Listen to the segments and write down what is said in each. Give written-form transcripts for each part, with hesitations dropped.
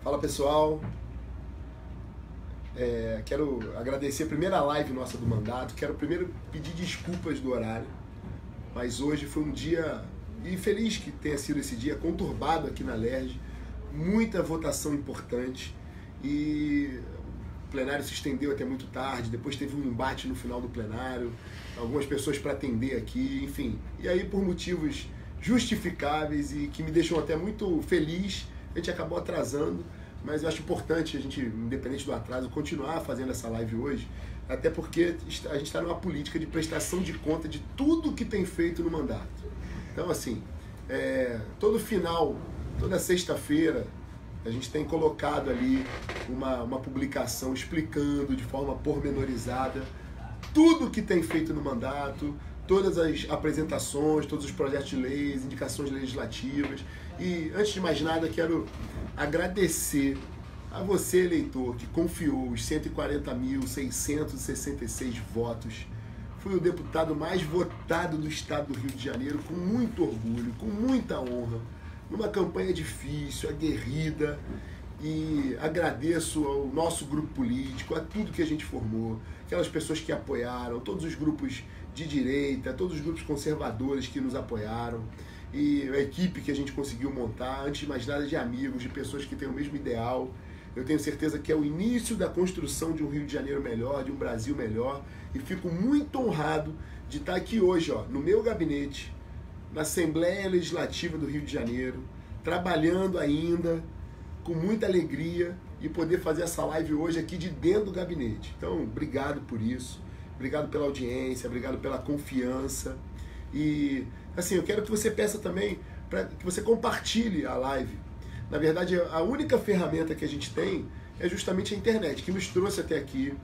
Fala pessoal, quero agradecer a primeira live nossa do mandato, quero primeiro pedir desculpas do horário, mas hoje foi um dia, e feliz que tenha sido esse dia, conturbado aqui na LERJ, muita votação importante e o plenário se estendeu até muito tarde, depois teve um embate no final do plenário, algumas pessoas para atender aqui, enfim, e aí por motivos justificáveis e que me deixam até muito feliz, a gente acabou atrasando, mas eu acho importante a gente, independente do atraso, continuar fazendo essa live hoje, até porque a gente está numa política de prestação de conta de tudo que tem feito no mandato. Então, assim, todo final, toda sexta-feira, a gente tem colocado ali uma publicação explicando de forma pormenorizada tudo que tem feito no mandato, todas as apresentações, todos os projetos de leis, indicações legislativas. E, antes de mais nada, quero agradecer a você, eleitor, que confiou os 140.666 votos. Fui o deputado mais votado do estado do Rio de Janeiro, com muito orgulho, com muita honra, numa campanha difícil, aguerrida, e agradeço ao nosso grupo político, a tudo que a gente formou, aquelas pessoas que apoiaram, todos os grupos de direita, todos os grupos conservadores que nos apoiaram, e a equipe que a gente conseguiu montar, antes de mais nada, de amigos, de pessoas que têm o mesmo ideal. Eu tenho certeza que é o início da construção de um Rio de Janeiro melhor, de um Brasil melhor, e fico muito honrado de estar aqui hoje, no meu gabinete, na Assembleia Legislativa do Rio de Janeiro, trabalhando ainda, com muita alegria, e poder fazer essa live hoje aqui de dentro do gabinete. Então, obrigado por isso, obrigado pela audiência, obrigado pela confiança, e assim, eu quero que você peça também para que você compartilhe a live. Na verdade, a única ferramenta que a gente tem é justamente a internet, que nos trouxe até aqui,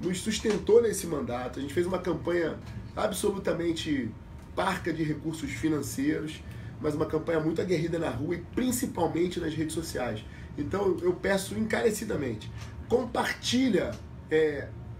nos sustentou nesse mandato. A gente fez uma campanha absolutamente parca de recursos financeiros, mas uma campanha muito aguerrida na rua e principalmente nas redes sociais. Então eu peço encarecidamente, compartilha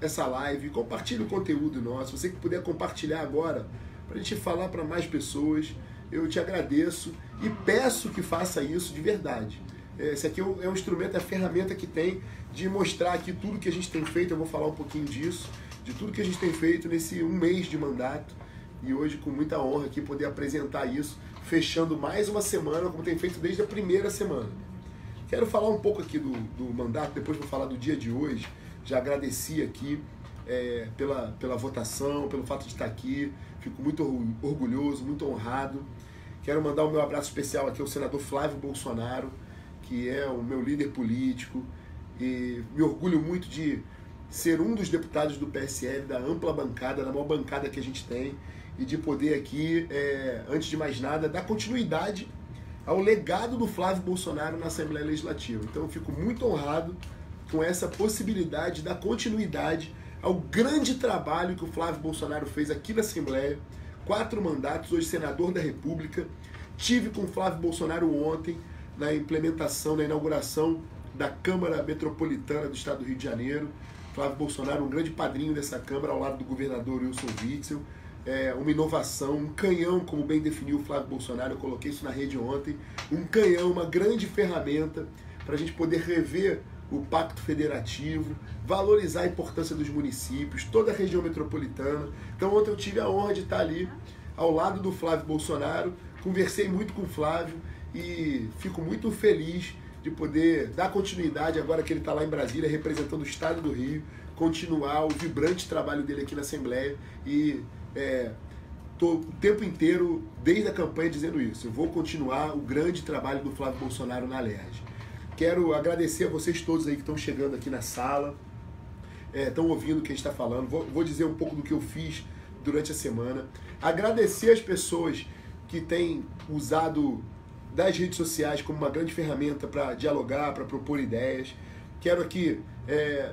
essa live, compartilha o conteúdo nosso. Você que puder compartilhar agora, para a gente falar para mais pessoas, eu te agradeço e peço que faça isso de verdade. Esse aqui é um instrumento, é a ferramenta que tem de mostrar aqui tudo que a gente tem feito. Eu vou falar um pouquinho disso, de tudo que a gente tem feito nesse um mês de mandato. E hoje, com muita honra aqui, poder apresentar isso, fechando mais uma semana, como tem feito desde a primeira semana. Quero falar um pouco aqui do mandato, depois vou falar do dia de hoje. Já agradeci aqui pela votação, pelo fato de estar aqui. Fico muito orgulhoso, muito honrado. Quero mandar um meu abraço especial aqui ao senador Flávio Bolsonaro, que é o meu líder político, e me orgulho muito de ser um dos deputados do PSL, da ampla bancada, da maior bancada que a gente tem, e de poder aqui, antes de mais nada, dar continuidade ao legado do Flávio Bolsonaro na Assembleia Legislativa. Então eu fico muito honrado com essa possibilidade de dar continuidade ao grande trabalho que o Flávio Bolsonaro fez aqui na Assembleia, 4 mandatos, hoje senador da República. Tive com o Flávio Bolsonaro ontem na implementação, na inauguração da Câmara Metropolitana do Estado do Rio de Janeiro. Flávio Bolsonaro, um grande padrinho dessa Câmara, ao lado do governador Wilson Witzel. Uma inovação, um canhão, como bem definiu o Flávio Bolsonaro, eu coloquei isso na rede ontem, um canhão, uma grande ferramenta para a gente poder rever o Pacto Federativo, valorizar a importância dos municípios, toda a região metropolitana. Então ontem eu tive a honra de estar ali, ao lado do Flávio Bolsonaro, conversei muito com o Flávio e fico muito feliz de poder dar continuidade, agora que ele está lá em Brasília, representando o Estado do Rio, continuar o vibrante trabalho dele aqui na Assembleia e estou o tempo inteiro, desde a campanha, dizendo isso. Eu vou continuar o grande trabalho do Flávio Bolsonaro na LERJ. Quero agradecer a vocês todos aí que estão chegando aqui na sala, estão ouvindo o que a gente está falando. Vou dizer um pouco do que eu fiz durante a semana. Agradecer as pessoas que têm usado das redes sociais como uma grande ferramenta para dialogar, para propor ideias. Quero aqui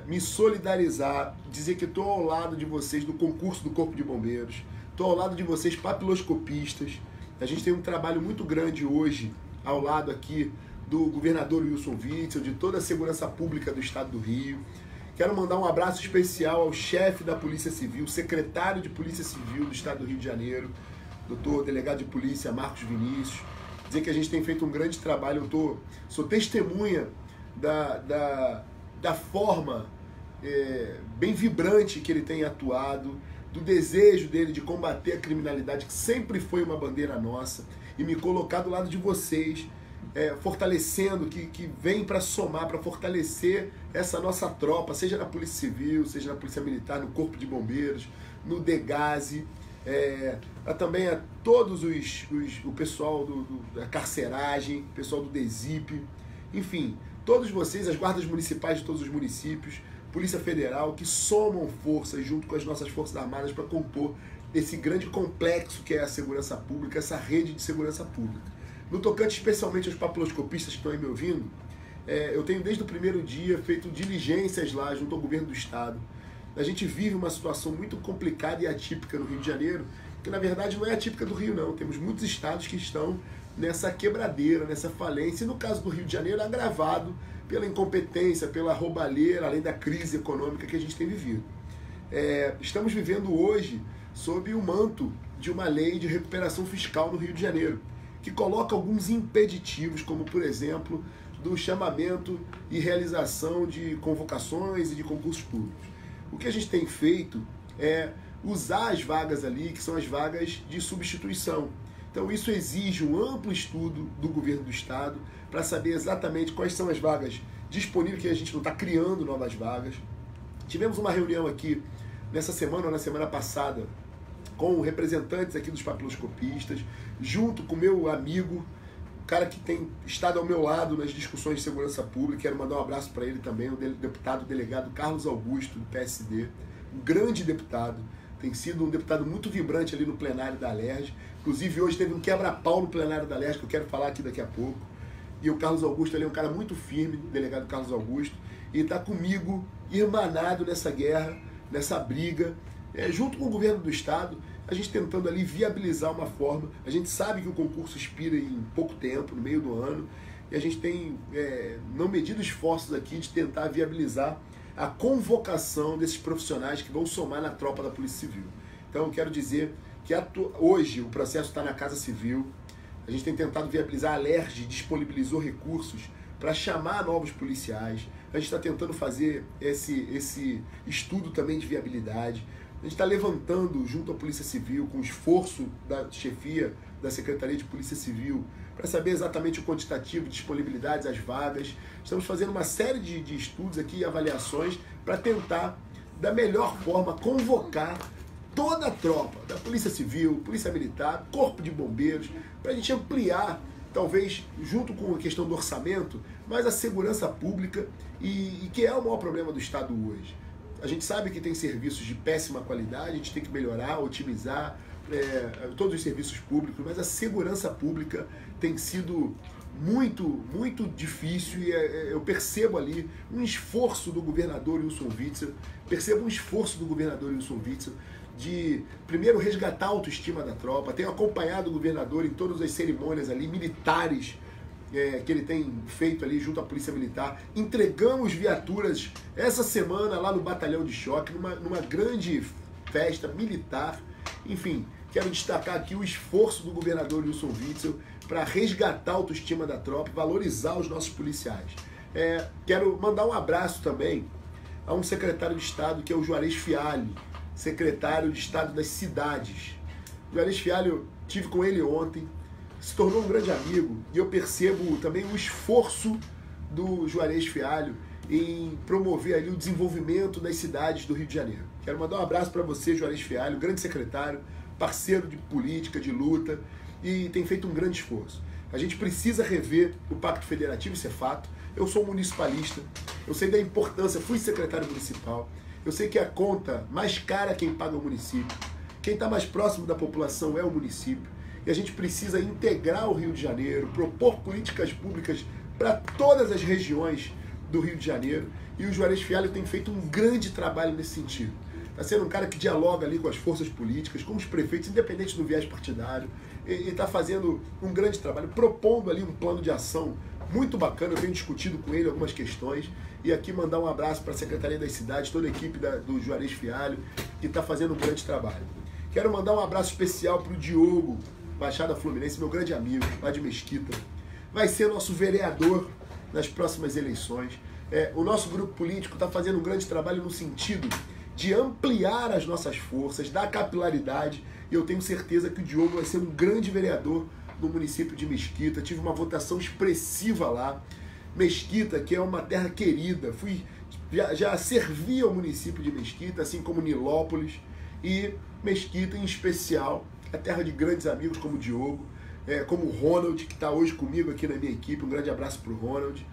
me solidarizar, dizer que estou ao lado de vocês do concurso do Corpo de Bombeiros, estou ao lado de vocês papiloscopistas. A gente tem um trabalho muito grande hoje ao lado aqui do governador Wilson Witzel, de toda a segurança pública do Estado do Rio. Quero mandar um abraço especial ao chefe da Polícia Civil, secretário de Polícia Civil do Estado do Rio de Janeiro, doutor delegado de polícia Marcos Vinícius. Dizer que a gente tem feito um grande trabalho, sou testemunha da forma bem vibrante que ele tem atuado, do desejo dele de combater a criminalidade, que sempre foi uma bandeira nossa, e me colocar do lado de vocês, fortalecendo, que vem para somar, para fortalecer essa nossa tropa, seja na Polícia Civil, seja na Polícia Militar, no Corpo de Bombeiros, no DEGASE, também a todos o pessoal da carceragem, o pessoal do DESIP, enfim, todos vocês, as guardas municipais de todos os municípios, Polícia Federal, que somam forças junto com as nossas Forças Armadas para compor esse grande complexo que é a segurança pública, essa rede de segurança pública. No tocante especialmente aos papiloscopistas que estão aí me ouvindo, eu tenho desde o primeiro dia feito diligências lá junto ao governo do estado. A gente vive uma situação muito complicada e atípica no Rio de Janeiro, que na verdade não é atípica do Rio não, temos muitos estados que estão nessa quebradeira, nessa falência, e no caso do Rio de Janeiro agravado pela incompetência, pela roubalheira, além da crise econômica que a gente tem vivido. Estamos vivendo hoje sob o manto de uma lei de recuperação fiscal no Rio de Janeiro, que coloca alguns impeditivos, como por exemplo, do chamamento e realização de convocações e de concursos públicos. O que a gente tem feito é usar as vagas ali, que são as vagas de substituição. Então isso exige um amplo estudo do governo do estado para saber exatamente quais são as vagas disponíveis, que a gente não está criando novas vagas. Tivemos uma reunião aqui nessa semana ou na semana passada com representantes aqui dos papiloscopistas, junto com meu amigo, o cara que tem estado ao meu lado nas discussões de segurança pública. Quero mandar um abraço para ele também, o deputado delegado Carlos Augusto, do PSD, um grande deputado, tem sido um deputado muito vibrante ali no plenário da Alerj. Inclusive hoje teve um quebra-pau no plenário da Alerj, que eu quero falar aqui daqui a pouco. E o Carlos Augusto, ele é um cara muito firme, o delegado Carlos Augusto, e está comigo, irmanado nessa guerra, nessa briga, junto com o governo do estado, a gente tentando ali viabilizar uma forma. A gente sabe que o concurso expira em pouco tempo, no meio do ano, e a gente tem não medido esforços aqui de tentar viabilizar a convocação desses profissionais que vão somar na tropa da Polícia Civil. Então eu quero dizer que hoje o processo está na Casa Civil, a gente tem tentado viabilizar, a Alerj disponibilizou recursos para chamar novos policiais, a gente está tentando fazer esse estudo também de viabilidade, a gente está levantando junto à Polícia Civil, com o esforço da chefia da Secretaria de Polícia Civil, para saber exatamente o quantitativo, disponibilidades, as vagas. Estamos fazendo uma série de estudos aqui e avaliações para tentar, da melhor forma, convocar toda a tropa da Polícia Civil, Polícia Militar, Corpo de Bombeiros, para a gente ampliar, talvez, junto com a questão do orçamento, mas a segurança pública, e que é o maior problema do Estado hoje. A gente sabe que tem serviços de péssima qualidade, a gente tem que melhorar, otimizar todos os serviços públicos, mas a segurança pública tem sido muito, muito difícil, e eu percebo ali um esforço do governador Wilson Witzel, de, primeiro, resgatar a autoestima da tropa. Tenho acompanhado o governador em todas as cerimônias ali, militares, que ele tem feito ali junto à Polícia Militar. Entregamos viaturas essa semana lá no Batalhão de Choque, numa grande festa militar. Enfim, quero destacar aqui o esforço do governador Wilson Witzel para resgatar a autoestima da tropa e valorizar os nossos policiais. Quero mandar um abraço também a um secretário de Estado, que é o Juarez Fialho, secretário de Estado das Cidades. Juarez Fialho, tive com ele ontem, se tornou um grande amigo, e eu percebo também o esforço do Juarez Fialho em promover ali o desenvolvimento das cidades do Rio de Janeiro. Quero mandar um abraço para você, Juarez Fialho, grande secretário, parceiro de política, de luta, e tem feito um grande esforço. A gente precisa rever o Pacto Federativo, isso é fato. Eu sou municipalista, eu sei da importância, fui secretário municipal, eu sei que a conta mais cara quem paga é o município, quem está mais próximo da população é o município, e a gente precisa integrar o Rio de Janeiro, propor políticas públicas para todas as regiões do Rio de Janeiro, e o Juarez Fialho tem feito um grande trabalho nesse sentido. Está sendo um cara que dialoga ali com as forças políticas, com os prefeitos, independente do viés partidário, e está fazendo um grande trabalho, propondo ali um plano de ação muito bacana. Eu tenho discutido com ele algumas questões, e aqui mandar um abraço para a Secretaria das Cidades, toda a equipe do Juarez Fialho, que está fazendo um grande trabalho. Quero mandar um abraço especial para o Diogo, Baixada Fluminense, meu grande amigo, lá de Mesquita. Vai ser nosso vereador nas próximas eleições. O nosso grupo político está fazendo um grande trabalho no sentido de ampliar as nossas forças, dar capilaridade, e eu tenho certeza que o Diogo vai ser um grande vereador no município de Mesquita. Tive uma votação expressiva lá. Mesquita, que é uma terra querida, já servi ao município de Mesquita, assim como Nilópolis, e Mesquita em especial, é terra de grandes amigos como o Diogo, como o Ronald, que está hoje comigo aqui na minha equipe. Um grande abraço para o Ronald,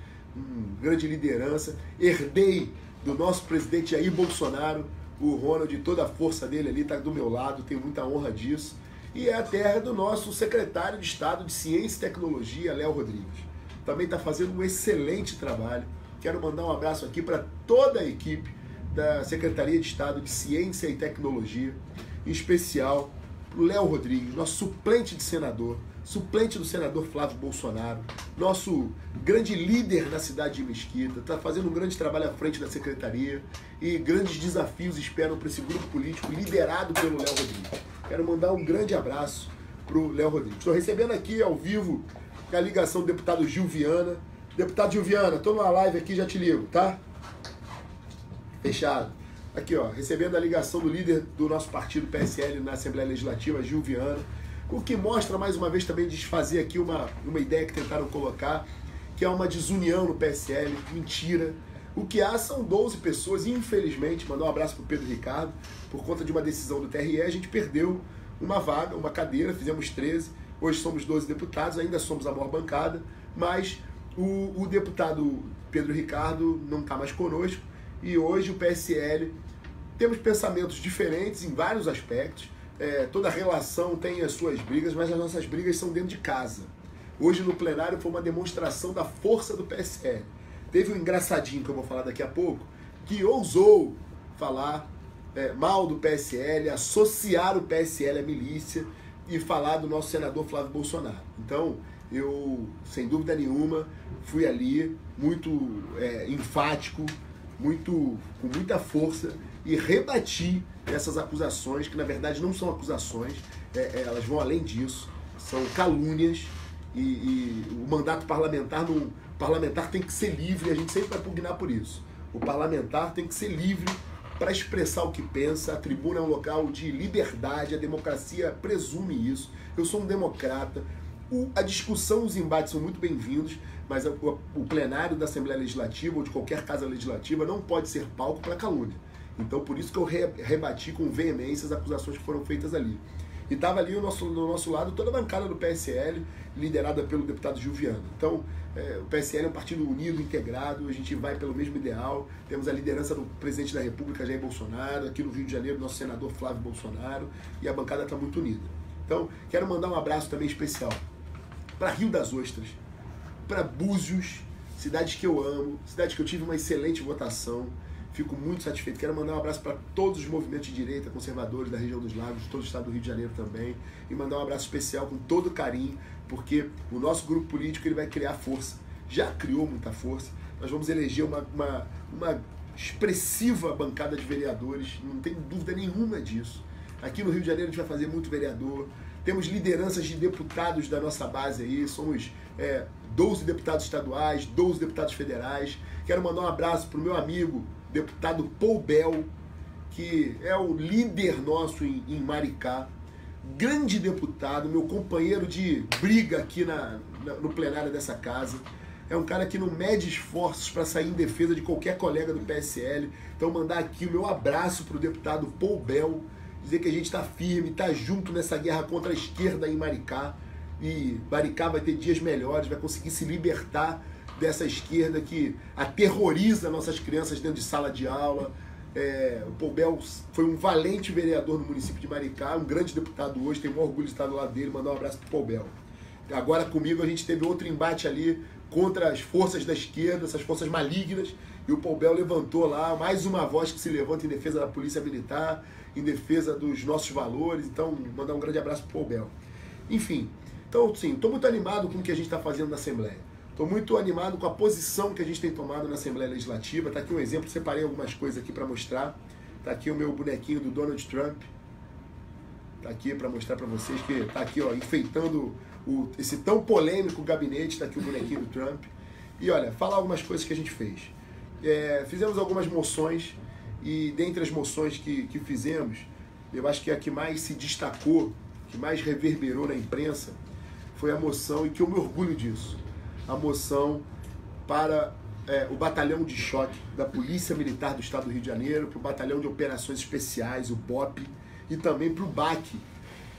grande liderança. Herdei do nosso presidente Jair Bolsonaro, o Ronald, toda a força dele ali está do meu lado, tenho muita honra disso. E é a terra do nosso secretário de Estado de Ciência e Tecnologia, Léo Rodrigues. Também está fazendo um excelente trabalho. Quero mandar um abraço aqui para toda a equipe da Secretaria de Estado de Ciência e Tecnologia, em especial para o Léo Rodrigues, nosso suplente de senador, suplente do senador Flávio Bolsonaro, nosso grande líder na cidade de Mesquita, está fazendo um grande trabalho à frente da secretaria e grandes desafios esperam para esse grupo político liderado pelo Léo Rodrigues. Quero mandar um grande abraço para o Léo Rodrigues. Estou recebendo aqui ao vivo a ligação do deputado Gil Viana. Deputado Gil Viana, estou numa live aqui, já te ligo, tá? Fechado. Aqui, ó, recebendo a ligação do líder do nosso partido PSL na Assembleia Legislativa, Gil Viana, o que mostra, mais uma vez, também desfazer aqui uma ideia que tentaram colocar, que é uma desunião no PSL. Mentira. O que há são 12 pessoas, infelizmente. Mandar um abraço para o Pedro Ricardo. Por conta de uma decisão do TRE, a gente perdeu uma vaga, uma cadeira, fizemos 13. Hoje somos 12 deputados, ainda somos a maior bancada, mas o deputado Pedro Ricardo não está mais conosco. E hoje o PSL, temos pensamentos diferentes em vários aspectos. Toda relação tem as suas brigas, mas as nossas brigas são dentro de casa. Hoje no plenário foi uma demonstração da força do PSL. Teve um engraçadinho que eu vou falar daqui a pouco, que ousou falar mal do PSL, associar o PSL à milícia e falar do nosso senador Flávio Bolsonaro. Então, eu, sem dúvida nenhuma, fui ali muito enfático, com muita força, e rebati essas acusações, que na verdade não são acusações, elas vão além disso, são calúnias, e o mandato parlamentar, o parlamentar tem que ser livre, a gente sempre vai pugnar por isso. O parlamentar tem que ser livre para expressar o que pensa, a tribuna é um local de liberdade, a democracia presume isso. Eu sou um democrata, a discussão, os embates são muito bem-vindos, mas o plenário da Assembleia Legislativa ou de qualquer casa legislativa não pode ser palco para calúnia. Então, por isso que eu rebati com veemência as acusações que foram feitas ali. E estava ali do nosso lado toda a bancada do PSL, liderada pelo deputado Gil Viana. Então, o PSL é um partido unido, integrado, a gente vai pelo mesmo ideal. Temos a liderança do presidente da República, Jair Bolsonaro, aqui no Rio de Janeiro, nosso senador Flávio Bolsonaro, e a bancada está muito unida. Então, quero mandar um abraço também especial para Rio das Ostras, para Búzios, cidades que eu amo, cidade que eu tive uma excelente votação. Fico muito satisfeito. Quero mandar um abraço para todos os movimentos de direita, conservadores da região dos Lagos, de todo o estado do Rio de Janeiro também. E mandar um abraço especial com todo carinho, porque o nosso grupo político ele vai criar força. Já criou muita força. Nós vamos eleger uma expressiva bancada de vereadores, não tem dúvida nenhuma disso. Aqui no Rio de Janeiro a gente vai fazer muito vereador. Temos lideranças de deputados da nossa base aí, somos 12 deputados estaduais, 12 deputados federais. Quero mandar um abraço para o meu amigo, deputado Paul Bel, que é o líder nosso em Maricá, grande deputado, meu companheiro de briga aqui no plenário dessa casa. É um cara que não mede esforços para sair em defesa de qualquer colega do PSL. Então mandar aqui o meu abraço para o deputado Paul Bel, dizer que a gente está firme, está junto nessa guerra contra a esquerda em Maricá. E Maricá vai ter dias melhores, vai conseguir se libertar dessa esquerda que aterroriza nossas crianças dentro de sala de aula. O Paul Bel foi um valente vereador no município de Maricá, um grande deputado hoje, tenho um orgulho de estar do lado dele, mandar um abraço para o Paul Bel. Agora comigo a gente teve outro embate ali contra as forças da esquerda, essas forças malignas, e o Paul Bel levantou lá mais uma voz que se levanta em defesa da Polícia Militar, em defesa dos nossos valores. Então, mandar um grande abraço para o Paul Bel. Enfim, então sim, estou muito animado com o que a gente está fazendo na Assembleia. Estou muito animado com a posição que a gente tem tomado na Assembleia Legislativa. Está aqui um exemplo, separei algumas coisas aqui para mostrar. Está aqui o meu bonequinho do Donald Trump. Está aqui para mostrar para vocês que está aqui, ó, enfeitando esse tão polêmico gabinete. Está aqui o bonequinho do Trump. E olha, falar algumas coisas que a gente fez. Fizemos algumas moções e dentre as moções que fizemos, eu acho que a que mais se destacou, que mais reverberou na imprensa, foi a moção, e que eu me orgulho disso, a moção para o Batalhão de Choque da Polícia Militar do Estado do Rio de Janeiro, para o Batalhão de Operações Especiais, o BOP, e também para o BAC,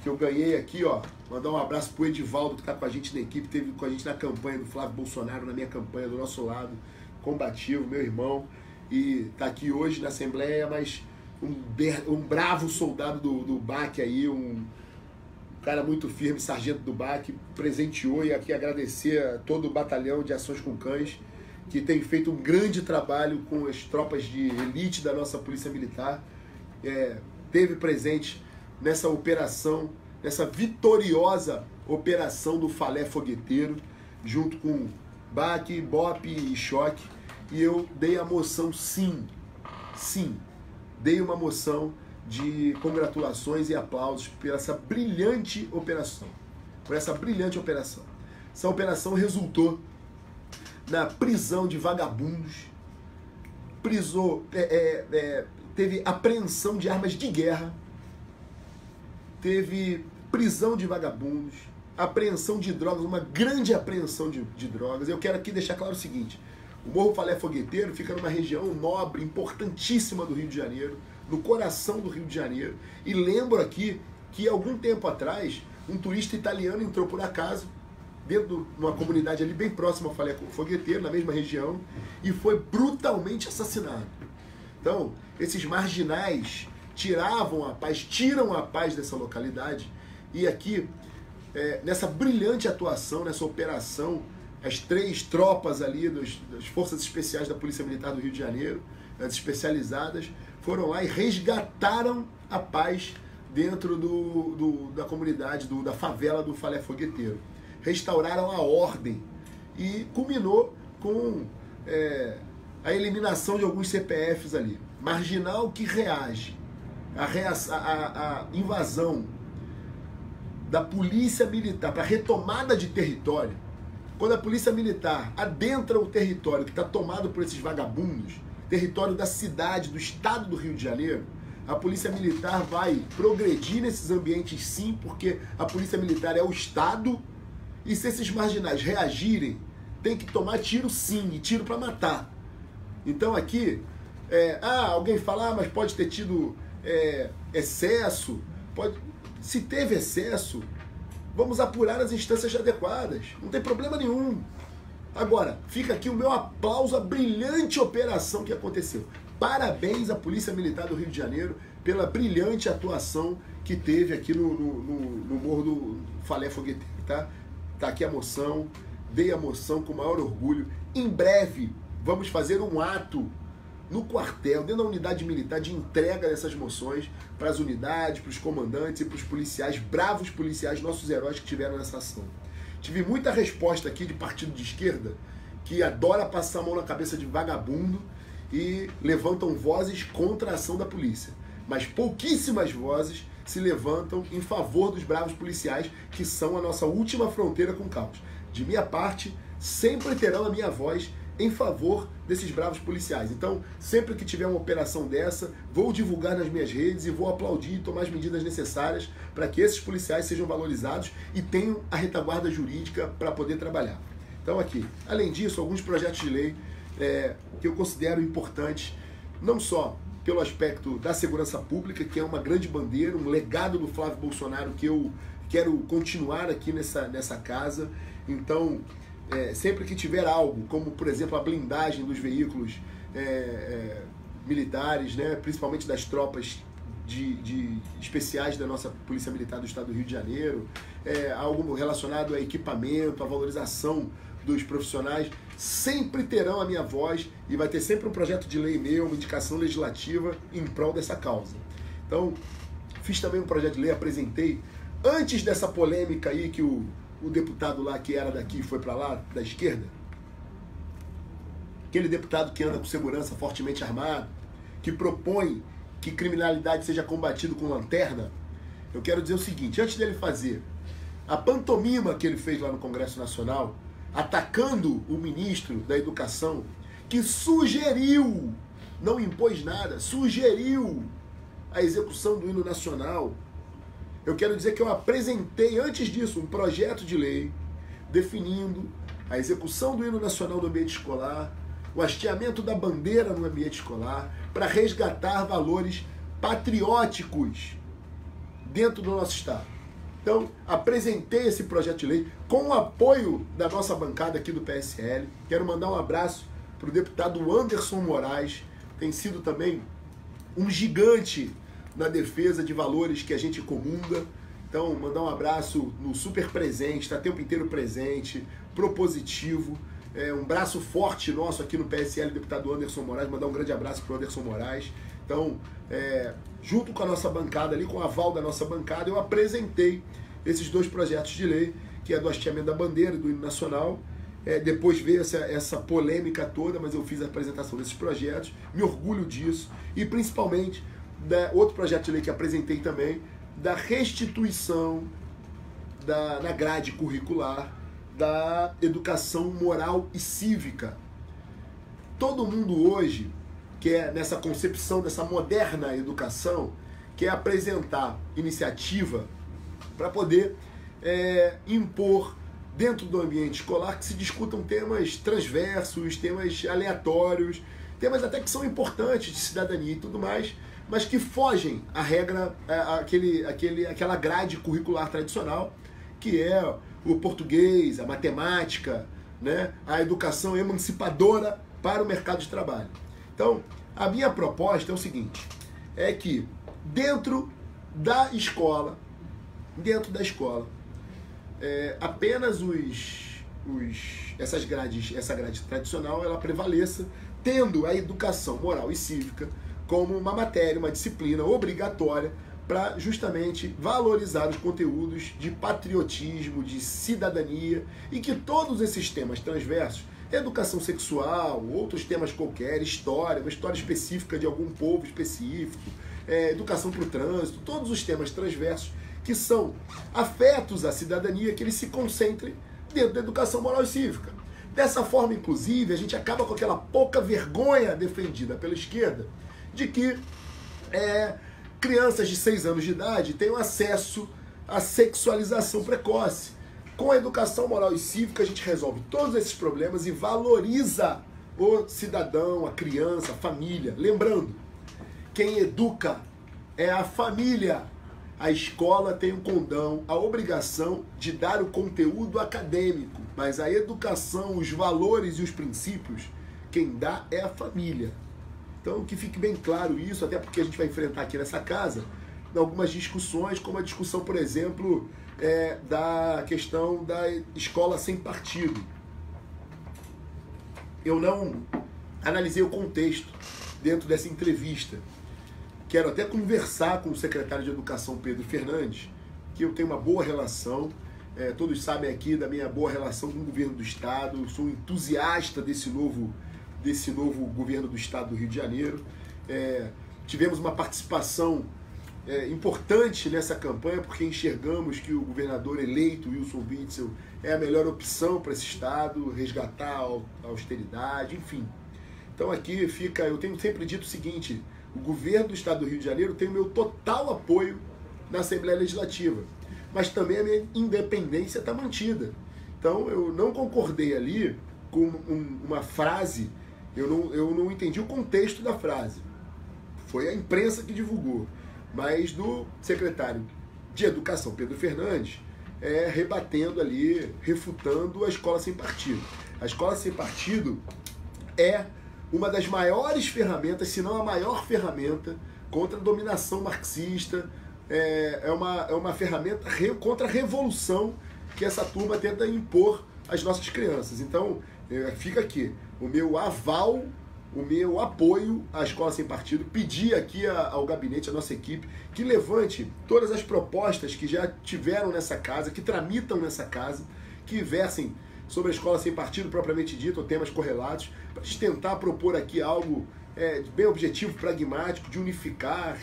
que eu ganhei aqui, ó. Mandar um abraço pro Edivaldo, que está com a gente na equipe, esteve com a gente na campanha do Flávio Bolsonaro, na minha campanha, do nosso lado, combativo, meu irmão, e está aqui hoje na Assembleia, mas um bravo soldado do BAC aí, um cara muito firme, sargento do BAC, presenteou, e aqui agradecer a todo o Batalhão de Ações com Cães, que tem feito um grande trabalho com as tropas de elite da nossa Polícia Militar, teve presente nessa operação, nessa vitoriosa operação do Falé Fogueteiro, junto com BAC, BOP e Choque, e eu dei a moção sim, dei uma moção de congratulações e aplausos por essa brilhante operação. Essa operação resultou na prisão de vagabundos, teve apreensão de armas de guerra, teve prisão de vagabundos, apreensão de drogas, uma grande apreensão de drogas. Eu quero aqui deixar claro o seguinte: o Morro Falé Fogueteiro fica numa região nobre, importantíssima do Rio de Janeiro, no coração do Rio de Janeiro. E lembro aqui que algum tempo atrás, um turista italiano entrou por acaso dentro de uma comunidade ali bem próxima ao Falé Fogueteiro, na mesma região, e foi brutalmente assassinado. Então, esses marginais tiram a paz dessa localidade, e aqui, nessa brilhante atuação, nessa operação, as 3 tropas ali das Forças Especiais da Polícia Militar do Rio de Janeiro, as especializadas, foram lá e resgataram a paz dentro da comunidade, da favela do Falé Fogueteiro. Restauraram a ordem e culminou com a eliminação de alguns CPFs ali. Marginal que reage à invasão da Polícia Militar para retomada de território, quando a Polícia Militar adentra o território que está tomado por esses vagabundos, território da cidade, do estado do Rio de Janeiro, a Polícia Militar vai progredir nesses ambientes sim, porque a Polícia Militar é o Estado, e se esses marginais reagirem, tem que tomar tiro sim, e tiro para matar. Então aqui, alguém fala, mas pode ter tido excesso, se teve excesso, vamos apurar as instâncias adequadas, não tem problema nenhum. Agora, fica aqui o meu aplauso à brilhante operação que aconteceu. Parabéns à Polícia Militar do Rio de Janeiro pela brilhante atuação que teve aqui no Morro do Falé Fogueteiro, tá? Tá aqui a moção, dei a moção com o maior orgulho. Em breve, vamos fazer um ato no quartel, dentro da unidade militar, de entrega dessas moções para as unidades, para os comandantes e para os policiais, bravos policiais, nossos heróis que tiveram nessa ação. Tive muita resposta aqui de partido de esquerda que adora passar a mão na cabeça de vagabundo e levantam vozes contra a ação da polícia. Mas pouquíssimas vozes se levantam em favor dos bravos policiais, que são a nossa última fronteira com o caos. De minha parte, sempre terão a minha voz em favor desses bravos policiais. Então, sempre que tiver uma operação dessa, vou divulgar nas minhas redes e vou aplaudir e tomar as medidas necessárias para que esses policiais sejam valorizados e tenham a retaguarda jurídica para poder trabalhar. Então aqui, além disso, alguns projetos de lei que eu considero importantes, não só pelo aspecto da segurança pública, que é uma grande bandeira, um legado do Flávio Bolsonaro que eu quero continuar aqui nessa casa. Então, sempre que tiver algo, como por exemplo a blindagem dos veículos militares, né, principalmente das tropas de especiais da nossa Polícia Militar do Estado do Rio de Janeiro, algo relacionado a equipamento, a valorização dos profissionais, sempre terão a minha voz e vai ter sempre um projeto de lei meu, uma indicação legislativa em prol dessa causa. Então, fiz também um projeto de lei, apresentei, antes dessa polêmica aí que o deputado lá que era daqui foi para lá, da esquerda, aquele deputado que anda com segurança fortemente armado, que propõe que criminalidade seja combatido com lanterna, eu quero dizer o seguinte: antes dele fazer a pantomima que ele fez lá no Congresso Nacional, atacando o ministro da Educação, que sugeriu, não impôs nada, sugeriu a execução do hino nacional. Eu quero dizer que eu apresentei, antes disso, um projeto de lei definindo a execução do hino nacional no ambiente escolar, o hasteamento da bandeira no ambiente escolar, para resgatar valores patrióticos dentro do nosso Estado. Então, apresentei esse projeto de lei com o apoio da nossa bancada aqui do PSL. Quero mandar um abraço para o deputado Anderson Moraes, tem sido também um gigante na defesa de valores que a gente comunga. Então, mandar um abraço no super presente, está o tempo inteiro presente, propositivo. Um braço forte nosso aqui no PSL, deputado Anderson Moraes, mandar um grande abraço para o Anderson Moraes. Então, junto com a nossa bancada ali, com o aval da nossa bancada, eu apresentei esses dois projetos de lei, que é do hasteamento da bandeira e do hino nacional. Depois veio essa polêmica toda, mas eu fiz a apresentação desses projetos, me orgulho disso, e principalmente outro projeto de lei que apresentei também, da restituição na grade curricular da educação moral e cívica. Todo mundo hoje quer, nessa concepção dessa moderna educação, quer apresentar iniciativa para poder impor dentro do ambiente escolar que se discutam temas transversos, temas aleatórios, temas até que são importantes de cidadania e tudo mais, mas que fogem à regra, aquela grade curricular tradicional, que é o português, a matemática, né, a educação emancipadora para o mercado de trabalho. Então, a minha proposta é o seguinte, é que dentro da escola, apenas essa grade tradicional ela prevaleça, tendo a educação moral e cívica como uma matéria, uma disciplina obrigatória para justamente valorizar os conteúdos de patriotismo, de cidadania, e que todos esses temas transversos, educação sexual, outros temas qualquer, história, uma história específica de algum povo específico, educação para o trânsito, todos os temas transversos que são afetos à cidadania, que eles se concentrem dentro da educação moral e cívica. Dessa forma, inclusive, a gente acaba com aquela pouca vergonha defendida pela esquerda de que crianças de 6 anos de idade tenham acesso à sexualização precoce. Com a educação moral e cívica, a gente resolve todos esses problemas e valoriza o cidadão, a criança, a família. Lembrando, quem educa é a família. A escola tem o condão, a obrigação de dar o conteúdo acadêmico, mas a educação, os valores e os princípios, quem dá é a família. Então, que fique bem claro isso, até porque a gente vai enfrentar aqui nessa casa algumas discussões, como a discussão, por exemplo, da questão da escola sem partido. Eu não analisei o contexto dentro dessa entrevista. Quero até conversar com o secretário de Educação, Pedro Fernandes, que eu tenho uma boa relação, todos sabem aqui da minha boa relação com o governo do Estado, eu sou um entusiasta desse novo governo do Estado do Rio de Janeiro. Tivemos uma participação importante nessa campanha, porque enxergamos que o governador eleito, Wilson Witzel, é a melhor opção para esse Estado, resgatar a austeridade, enfim. Então aqui eu tenho sempre dito o seguinte, o governo do Estado do Rio de Janeiro tem o meu total apoio na Assembleia Legislativa, mas também a minha independência está mantida. Então eu não concordei ali com uma frase, eu não entendi o contexto da frase. Foi a imprensa que divulgou, mas do secretário de Educação, Pedro Fernandes, rebatendo ali, refutando a escola sem partido. A escola sem partido é uma das maiores ferramentas, se não a maior ferramenta, contra a dominação marxista, é uma ferramenta contra a revolução que essa turma tenta impor às nossas crianças. Então, fica aqui o meu aval, o meu apoio à escola sem partido, pedir aqui ao gabinete, à nossa equipe, que levante todas as propostas que já tiveram nessa casa, que tramitam nessa casa, que versem sobre a escola sem partido propriamente dito, ou temas correlatos, para a gente tentar propor aqui algo bem objetivo, pragmático, de unificar,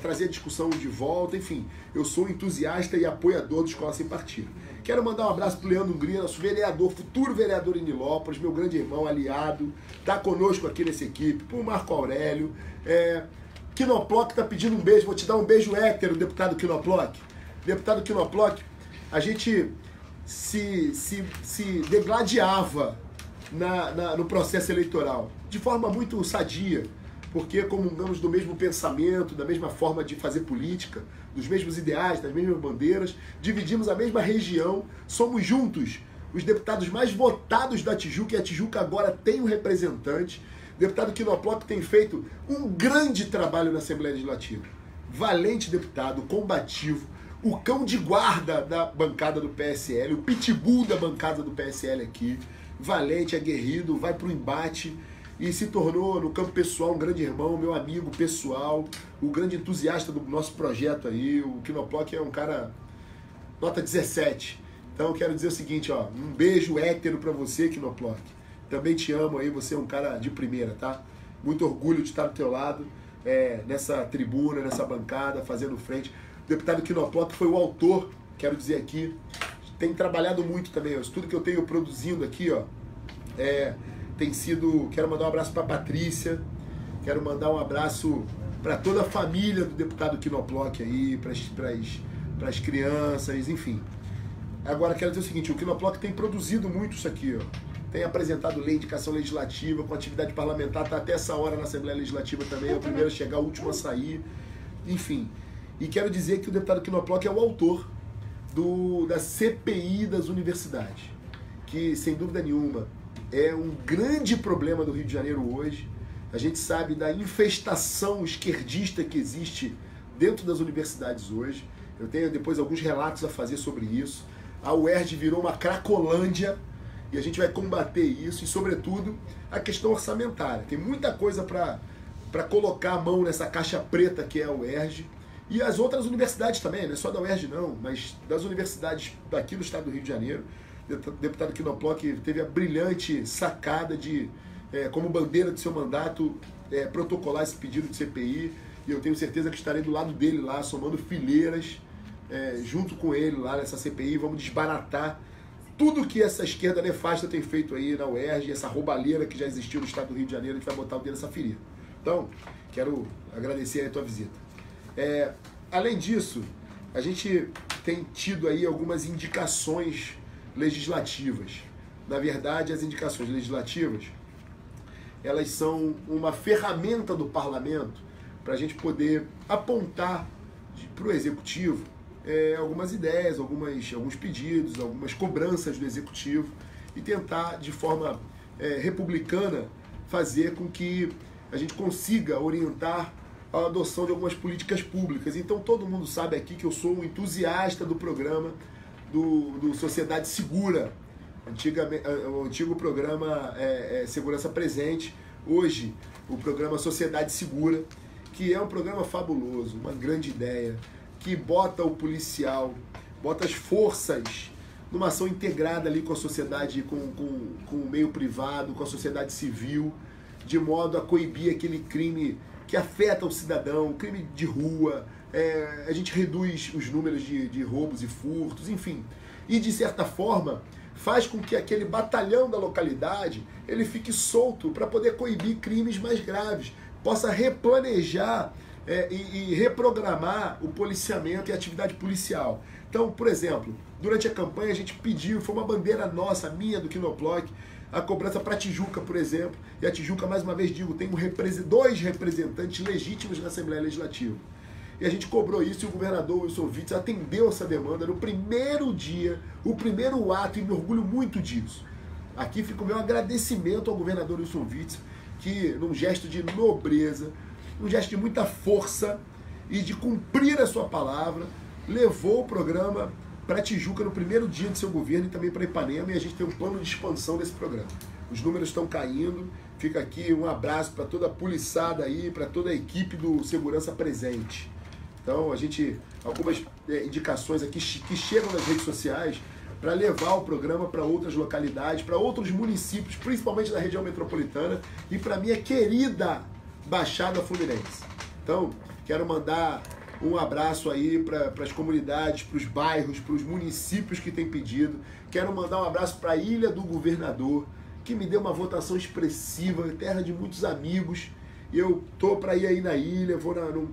trazer a discussão de volta, enfim, eu sou um entusiasta e apoiador da escola sem partido. Quero mandar um abraço pro Leandro Hungria, nosso vereador, futuro vereador em Nilópolis, meu grande irmão, aliado, tá conosco aqui nessa equipe, pro Marco Aurélio. Quinoploc tá pedindo um beijo, vou te dar um beijo hétero, deputado Quinoploc. Deputado Quinoploc, a gente se degladiava no processo eleitoral, de forma muito sadia, porque comungamos do mesmo pensamento, da mesma forma de fazer política, dos mesmos ideais, das mesmas bandeiras, dividimos a mesma região, somos juntos os deputados mais votados da Tijuca, e a Tijuca agora tem um representante. O deputado Quinoploc tem feito um grande trabalho na Assembleia Legislativa. Valente deputado, combativo, o cão de guarda da bancada do PSL, o pitbull da bancada do PSL aqui, valente, aguerrido, vai pro embate e se tornou, no campo pessoal, um grande irmão, meu amigo pessoal, o grande entusiasta do nosso projeto aí. O Quinoploc é um cara nota 17. Então eu quero dizer o seguinte, ó, um beijo hétero pra você, Quinoploc. Também te amo aí, você é um cara de primeira, tá? Muito orgulho de estar do teu lado, nessa tribuna, nessa bancada, fazendo frente. O deputado Quinoploc foi o autor, quero dizer aqui, tem trabalhado muito também, ó, isso tudo que eu tenho produzindo aqui, ó, tem sido... Quero mandar um abraço para a Patrícia, quero mandar um abraço para toda a família do deputado Quinoploc aí, para as crianças, enfim. Agora, quero dizer o seguinte, o Quinoploc tem produzido muito isso aqui, ó. Tem apresentado lei, indicação legislativa, com atividade parlamentar, está até essa hora na Assembleia Legislativa também, é o primeiro a chegar, o último a sair, enfim. E quero dizer que o deputado Quinoploc é o autor da CPI das universidades, que, sem dúvida nenhuma, é um grande problema do Rio de Janeiro hoje. A gente sabe da infestação esquerdista que existe dentro das universidades hoje. Eu tenho depois alguns relatos a fazer sobre isso. A UERJ virou uma cracolândia e a gente vai combater isso e, sobretudo, a questão orçamentária. Tem muita coisa para colocar a mão nessa caixa preta que é a UERJ. E as outras universidades também, não é só da UERJ não, mas das universidades daqui do estado do Rio de Janeiro. O deputado Quinoploc teve a brilhante sacada de, como bandeira do seu mandato, protocolar esse pedido de CPI, e eu tenho certeza que estarei do lado dele lá, somando fileiras, junto com ele lá nessa CPI. Vamos desbaratar tudo que essa esquerda nefasta tem feito aí na UERJ, essa roubalheira que já existiu no estado do Rio de Janeiro, a gente vai botar o dedo nessa ferida. Então, quero agradecer aí a tua visita. Além disso, a gente tem tido aí algumas indicações legislativas. Na verdade, as indicações legislativas, elas são uma ferramenta do parlamento para a gente poder apontar para o executivo algumas ideias, alguns pedidos, algumas cobranças do executivo e tentar, de forma republicana, fazer com que a gente consiga orientar a adoção de algumas políticas públicas. Então todo mundo sabe aqui que eu sou um entusiasta do programa do Sociedade Segura, o antigo programa Segurança Presente, hoje o programa Sociedade Segura, que é um programa fabuloso, uma grande ideia, que bota o policial, bota as forças numa ação integrada ali com a sociedade, com o meio privado, com a sociedade civil, de modo a coibir aquele crime que afeta o cidadão, crime de rua. A gente reduz os números de roubos e furtos, enfim. E, de certa forma, faz com que aquele batalhão da localidade ele fique solto para poder coibir crimes mais graves, possa replanejar e reprogramar o policiamento e a atividade policial. Então, por exemplo, durante a campanha a gente pediu, foi uma bandeira nossa, minha, do Quinoploc, a cobrança para a Tijuca, por exemplo, e a Tijuca, mais uma vez digo, tem dois representantes legítimos na Assembleia Legislativa. E a gente cobrou isso e o governador Wilson Witzel atendeu essa demanda no primeiro dia, o primeiro ato, e me orgulho muito disso. Aqui fica o meu agradecimento ao governador Wilson Witzel, que, num gesto de nobreza, um gesto de muita força e de cumprir a sua palavra, levou o programa para Tijuca no primeiro dia de seu governo e também para Ipanema, e a gente tem um plano de expansão desse programa. Os números estão caindo, fica aqui um abraço para toda a poliçada aí, para toda a equipe do Segurança Presente. Então, algumas indicações aqui que chegam nas redes sociais para levar o programa para outras localidades, para outros municípios, principalmente da região metropolitana e para minha querida Baixada Fluminense. Então, quero mandar Um abraço aí para as comunidades, para os bairros, para os municípios que têm pedido. Quero mandar um abraço para a Ilha do Governador, que me deu uma votação expressiva, terra de muitos amigos. Eu tô para ir aí na ilha,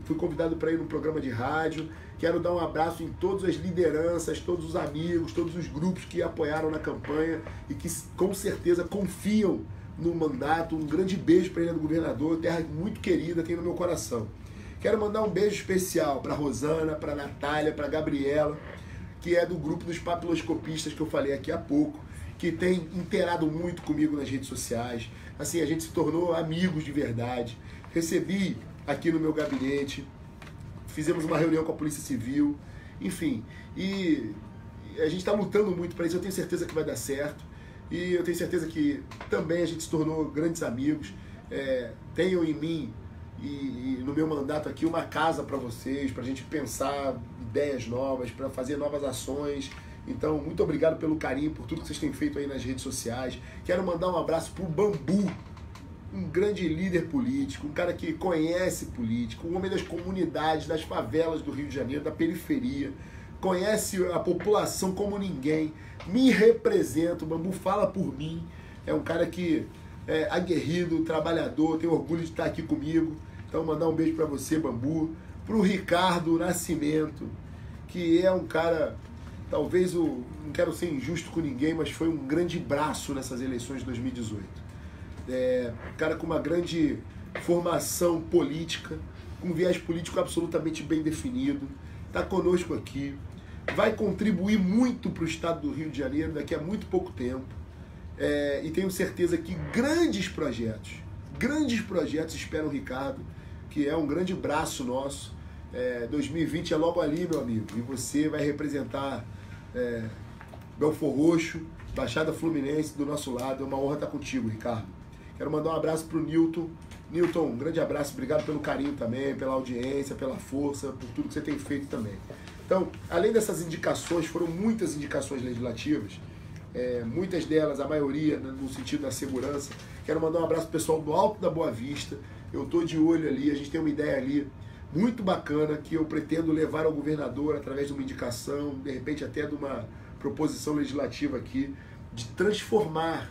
fui convidado para ir num programa de rádio. Quero dar um abraço em todas as lideranças, todos os amigos, todos os grupos que apoiaram na campanha e que com certeza confiam no mandato. Um grande beijo para a Ilha do Governador, terra muito querida, tem no meu coração. Quero mandar um beijo especial para Rosana, para Natália, para Gabriela, que é do grupo dos papiloscopistas que eu falei aqui há pouco, que tem interado muito comigo nas redes sociais. Assim, a gente se tornou amigos de verdade. Recebi aqui no meu gabinete, fizemos uma reunião com a Polícia Civil, enfim. E a gente está lutando muito para isso, eu tenho certeza que vai dar certo. E eu tenho certeza que também a gente se tornou grandes amigos. Tenho em mim e no meu mandato aqui uma casa para vocês, para a gente pensar ideias novas, para fazer novas ações. Então, muito obrigado pelo carinho, por tudo que vocês têm feito aí nas redes sociais. Quero mandar um abraço pro Bambu, um grande líder político, um cara que conhece política, um homem das comunidades, das favelas do Rio de Janeiro, da periferia, conhece a população como ninguém, me representa, o Bambu fala por mim, é um cara que é aguerrido, trabalhador, tem orgulho de estar aqui comigo. Então, mandar um beijo para você, Bambu. Pro Ricardo Nascimento, que é um cara... Talvez, não quero ser injusto com ninguém, mas foi um grande braço nessas eleições de 2018. Um cara com uma grande formação política, com um viés político absolutamente bem definido, está conosco aqui, vai contribuir muito para o estado do Rio de Janeiro daqui a muito pouco tempo, e tenho certeza que grandes projetos esperam o Ricardo, que é um grande braço nosso. 2020 é logo ali, meu amigo, e você vai representar Belfor Roxo, Baixada Fluminense do nosso lado. É uma honra estar contigo, Ricardo. Quero mandar um abraço pro Newton. Newton, um grande abraço, obrigado pelo carinho também, pela audiência, pela força, por tudo que você tem feito também. Então, além dessas indicações, foram muitas indicações legislativas, muitas delas, a maioria, no sentido da segurança. Quero mandar um abraço pro pessoal do Alto da Boa Vista. Eu estou de olho ali, a gente tem uma ideia ali muito bacana que eu pretendo levar ao governador através de uma indicação, de repente até de uma proposição legislativa aqui, de transformar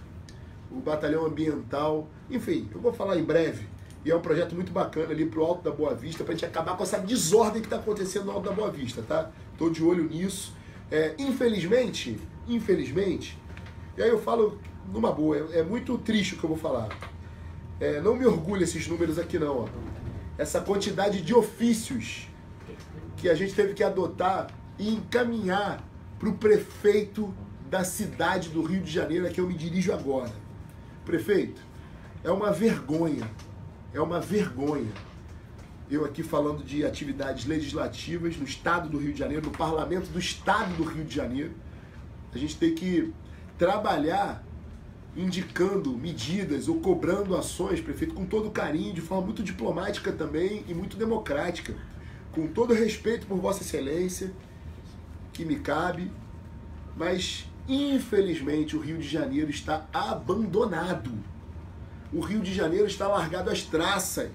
o batalhão ambiental. Enfim, eu vou falar em breve. E é um projeto muito bacana ali para o Alto da Boa Vista, para a gente acabar com essa desordem que está acontecendo no Alto da Boa Vista, tá? Estou de olho nisso. Infelizmente, e aí eu falo numa boa, é muito triste o que eu vou falar. Não me orgulho esses números aqui não, ó. Essa quantidade de ofícios que a gente teve que adotar e encaminhar para o prefeito da cidade do Rio de Janeiro, a que eu me dirijo agora. Prefeito, é uma vergonha, eu aqui falando de atividades legislativas no estado do Rio de Janeiro, no parlamento do estado do Rio de Janeiro, a gente tem que trabalhar indicando medidas ou cobrando ações, prefeito, com todo carinho, de forma muito diplomática também e muito democrática, com todo respeito por Vossa Excelência, que me cabe, mas infelizmente o Rio de Janeiro está abandonado. O Rio de Janeiro está largado às traças.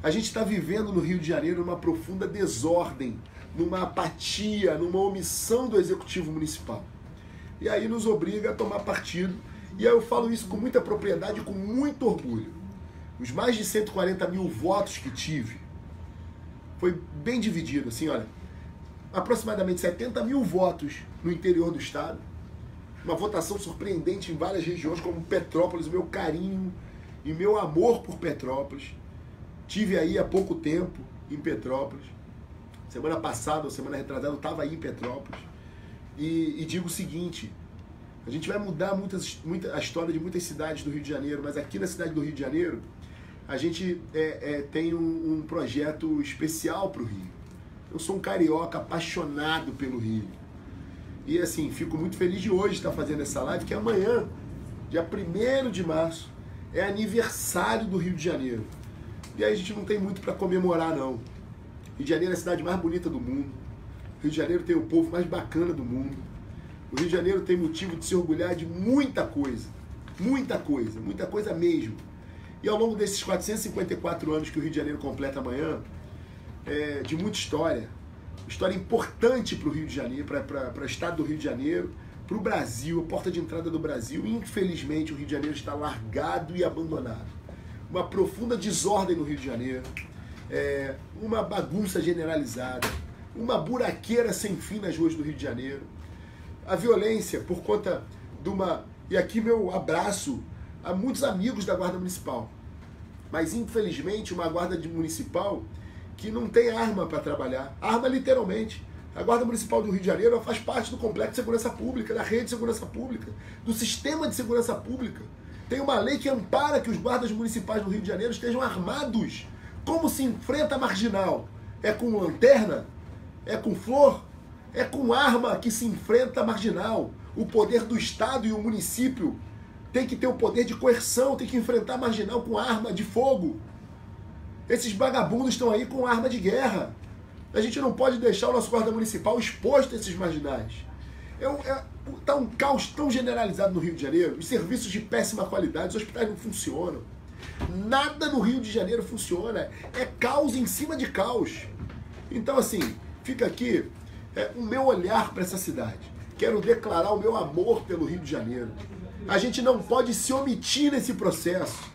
A gente está vivendo no Rio de Janeiro uma profunda desordem, numa apatia, numa omissão do Executivo Municipal. E aí nos obriga a tomar partido. E aí eu falo isso com muita propriedade e com muito orgulho. Os mais de 140 mil votos que tive, foi bem dividido, assim, olha, aproximadamente 70 mil votos no interior do estado, uma votação surpreendente em várias regiões, como Petrópolis, o meu carinho e meu amor por Petrópolis. Tive aí há pouco tempo em Petrópolis, semana passada ou semana retrasada eu estava aí em Petrópolis, e digo o seguinte: a gente vai mudar a história de muitas cidades do Rio de Janeiro, mas aqui na cidade do Rio de Janeiro, a gente tem um projeto especial para o Rio. Eu sou um carioca apaixonado pelo Rio. E assim, fico muito feliz de hoje estar fazendo essa live, que amanhã, dia 1º de março, é aniversário do Rio de Janeiro. E aí a gente não tem muito para comemorar, não. Rio de Janeiro é a cidade mais bonita do mundo. Rio de Janeiro tem o povo mais bacana do mundo. O Rio de Janeiro tem motivo de se orgulhar de muita coisa mesmo. E ao longo desses 454 anos que o Rio de Janeiro completa amanhã, de muita história importante para o Rio de Janeiro, para o estado do Rio de Janeiro, para o Brasil, a porta de entrada do Brasil. Infelizmente, o Rio de Janeiro está largado e abandonado. Uma profunda desordem no Rio de Janeiro, uma bagunça generalizada, uma buraqueira sem fim nas ruas do Rio de Janeiro. A violência por conta de uma... E aqui meu abraço a muitos amigos da Guarda Municipal. Mas, infelizmente, uma Guarda Municipal que não tem arma para trabalhar. Arma literalmente. A Guarda Municipal do Rio de Janeiro faz parte do Complexo de Segurança Pública, da rede de segurança pública, do sistema de segurança pública. Tem uma lei que ampara que os guardas municipais do Rio de Janeiro estejam armados. Como se enfrenta a marginal? É com lanterna? É com flor? É com arma que se enfrenta a marginal. O poder do Estado e o município tem que ter o poder de coerção, tem que enfrentar a marginal com arma de fogo. Esses vagabundos estão aí com arma de guerra. A gente não pode deixar o nosso guarda municipal exposto a esses marginais. Está um caos tão generalizado no Rio de Janeiro, os serviços de péssima qualidade, os hospitais não funcionam. Nada no Rio de Janeiro funciona. É caos em cima de caos. Então, assim, fica aqui o meu olhar para essa cidade. Quero declarar o meu amor pelo Rio de Janeiro. A gente não pode se omitir nesse processo.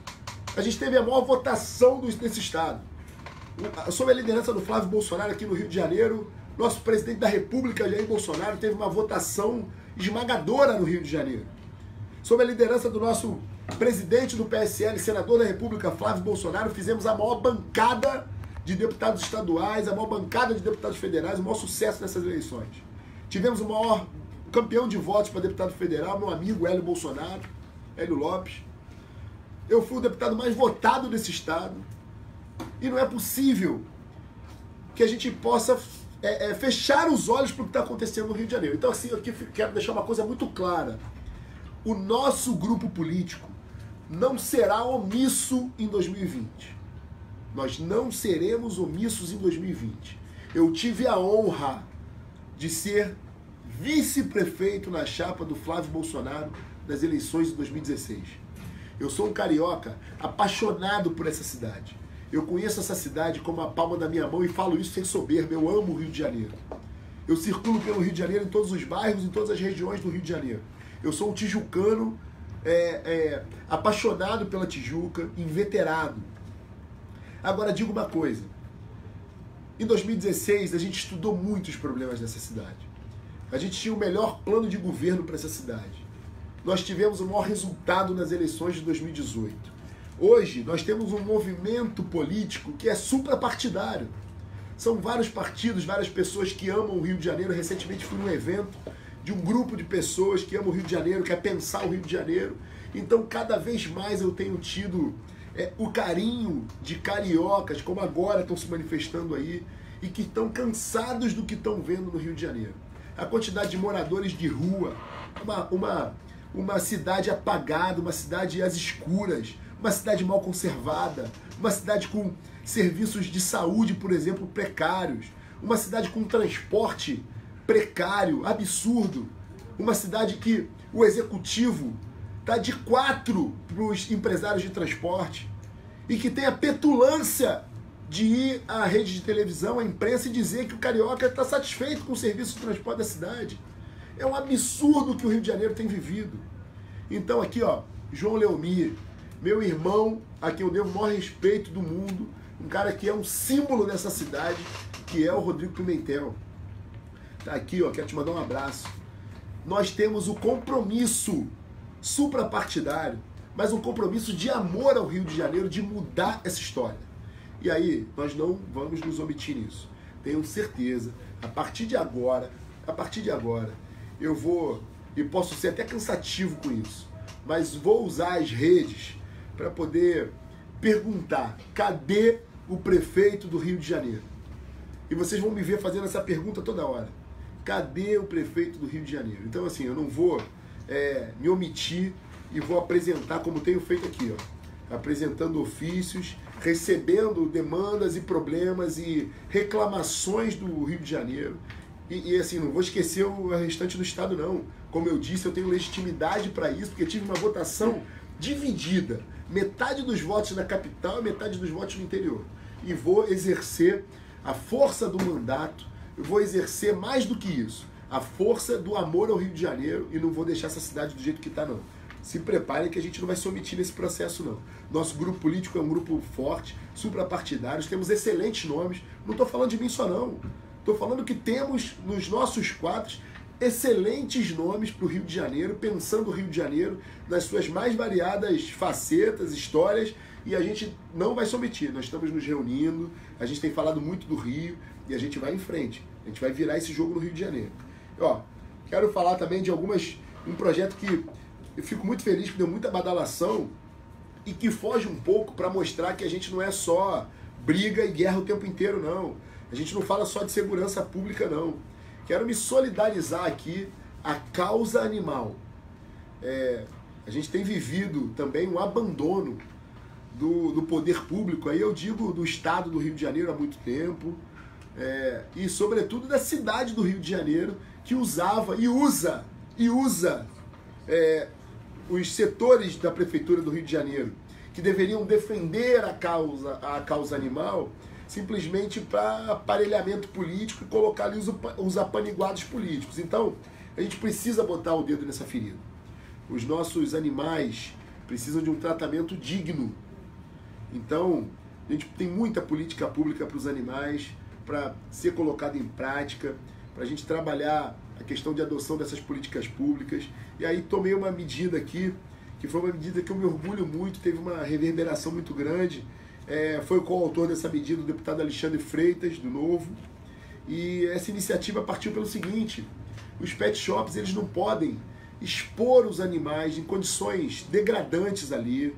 A gente teve a maior votação desse estado. Sob a liderança do Flávio Bolsonaro aqui no Rio de Janeiro, nosso presidente da República, Jair Bolsonaro, teve uma votação esmagadora no Rio de Janeiro. Sob a liderança do nosso presidente do PSL, senador da República, Flávio Bolsonaro, fizemos a maior bancada de deputados estaduais, a maior bancada de deputados federais, o maior sucesso nessas eleições. Tivemos o maior campeão de votos para deputado federal, meu amigo Hélio Bolsonaro, Hélio Lopes. Eu fui o deputado mais votado desse estado. E não é possível que a gente possa fechar os olhos para o que está acontecendo no Rio de Janeiro. Então, assim, eu quero deixar uma coisa muito clara. O nosso grupo político não será omisso em 2020. Nós não seremos omissos em 2020. Eu tive a honra de ser vice-prefeito na chapa do Flávio Bolsonaro nas eleições de 2016. Eu sou um carioca apaixonado por essa cidade. Eu conheço essa cidade como a palma da minha mão e falo isso sem soberba. Eu amo o Rio de Janeiro. Eu circulo pelo Rio de Janeiro em todos os bairros, em todas as regiões do Rio de Janeiro. Eu sou um tijucano apaixonado pela Tijuca, inveterado. Agora, digo uma coisa. Em 2016, a gente estudou muito os problemas dessa cidade. A gente tinha o melhor plano de governo para essa cidade. Nós tivemos o maior resultado nas eleições de 2018. Hoje, nós temos um movimento político que é suprapartidário. São vários partidos, várias pessoas que amam o Rio de Janeiro. Recentemente fui num evento de um grupo de pessoas que amam o Rio de Janeiro, quer pensar o Rio de Janeiro. Então, cada vez mais eu tenho tido o carinho de cariocas, como agora estão se manifestando aí, e que estão cansados do que estão vendo no Rio de Janeiro. A quantidade de moradores de rua, uma cidade apagada, uma cidade às escuras, uma cidade mal conservada, uma cidade com serviços de saúde, por exemplo, precários, uma cidade com transporte precário, absurdo, uma cidade que o executivo está de 4 para os empresários de transporte e que tem a petulância de ir à rede de televisão, à imprensa e dizer que o carioca está satisfeito com o serviço de transporte da cidade. É um absurdo que o Rio de Janeiro tem vivido. Então aqui, ó, João Leomir, meu irmão, a quem eu devo o maior respeito do mundo, um cara que é um símbolo dessa cidade, que é o Rodrigo Pimentel. Tá aqui, ó, quero te mandar um abraço. Nós temos o compromisso suprapartidário, mas um compromisso de amor ao Rio de Janeiro, de mudar essa história. E aí, nós não vamos nos omitir nisso. Tenho certeza, a partir de agora, eu vou, e posso ser até cansativo com isso, mas vou usar as redes para poder perguntar: cadê o prefeito do Rio de Janeiro? E vocês vão me ver fazendo essa pergunta toda hora. Cadê o prefeito do Rio de Janeiro? Então, assim, eu não vou me omitir e vou apresentar como tenho feito aqui, ó, apresentando ofícios, recebendo demandas e problemas e reclamações do Rio de Janeiro. E assim, não vou esquecer o restante do estado, não. Como eu disse, eu tenho legitimidade para isso, porque tive uma votação dividida. Metade dos votos na capital e metade dos votos no interior. E vou exercer a força do mandato, eu vou exercer mais do que isso, a força do amor ao Rio de Janeiro, e não vou deixar essa cidade do jeito que está, não. Se preparem que a gente não vai se omitir nesse processo, não. Nosso grupo político é um grupo forte, suprapartidários, temos excelentes nomes. Não estou falando de mim só, não. Estou falando que temos nos nossos quadros excelentes nomes para o Rio de Janeiro, pensando o Rio de Janeiro nas suas mais variadas facetas, histórias, e a gente não vai se omitir. Nós estamos nos reunindo, a gente tem falado muito do Rio, e a gente vai em frente. A gente vai virar esse jogo no Rio de Janeiro. Ó, quero falar também de um projeto que eu fico muito feliz, que deu muita badalação e que foge um pouco para mostrar que a gente não é só briga e guerra o tempo inteiro, não. A gente não fala só de segurança pública, não. Quero me solidarizar aqui à causa animal. A gente tem vivido também um abandono do poder público, aí eu digo do Estado do Rio de Janeiro há muito tempo, e sobretudo da cidade do Rio de Janeiro, que usava e usa os setores da Prefeitura do Rio de Janeiro, que deveriam defender a causa animal, simplesmente para aparelhamento político e colocar ali os apaniguados políticos. Então, a gente precisa botar o dedo nessa ferida. Os nossos animais precisam de um tratamento digno. Então, a gente tem muita política pública para os animais, para ser colocada em prática, para a gente trabalhar a questão de adoção dessas políticas públicas. E aí tomei uma medida aqui, que foi uma medida que eu me orgulho muito, teve uma reverberação muito grande. Foi o coautor dessa medida o deputado Alexandre Freitas, do Novo. E essa iniciativa partiu pelo seguinte: os pet shops, eles não podem expor os animais em condições degradantes ali,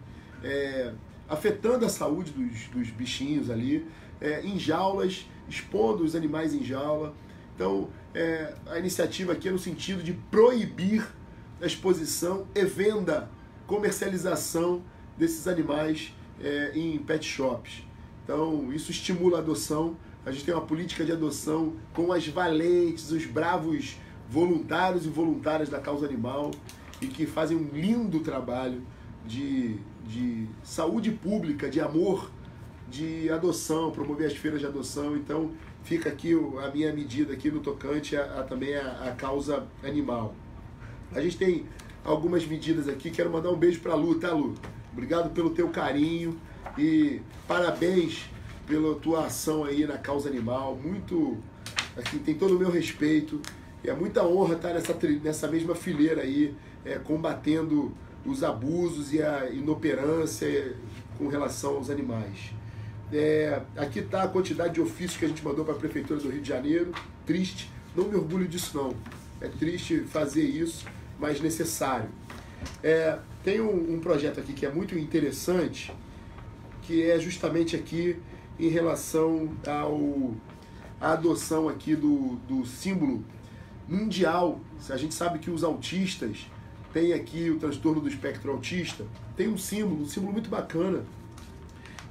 afetando a saúde dos bichinhos ali, em jaulas, expondo os animais em jaula. Então, a iniciativa aqui é no sentido de proibir a exposição e venda, comercialização desses animais em pet shops. Então, isso estimula a adoção. A gente tem uma política de adoção com as valentes, os bravos voluntários e voluntárias da causa animal, e que fazem um lindo trabalho de saúde pública, de amor, de adoção, promover as feiras de adoção. Então, fica aqui a minha medida aqui no tocante também a causa animal. A gente tem algumas medidas aqui. Quero mandar um beijo para a Lu, tá, Lu? Obrigado pelo teu carinho e parabéns pela tua ação aí na causa animal. Muito, aqui, tem todo o meu respeito. E é muita honra estar nessa mesma fileira aí, combatendo os abusos e a inoperância com relação aos animais. Aqui está a quantidade de ofícios que a gente mandou para a Prefeitura do Rio de Janeiro. Triste, não me orgulho disso não. É triste fazer isso, mas necessário. Tem um projeto aqui que é muito interessante, que é justamente aqui em relação à adoção aqui do símbolo mundial. A gente sabe que os autistas têm aqui o transtorno do espectro autista, tem um símbolo muito bacana,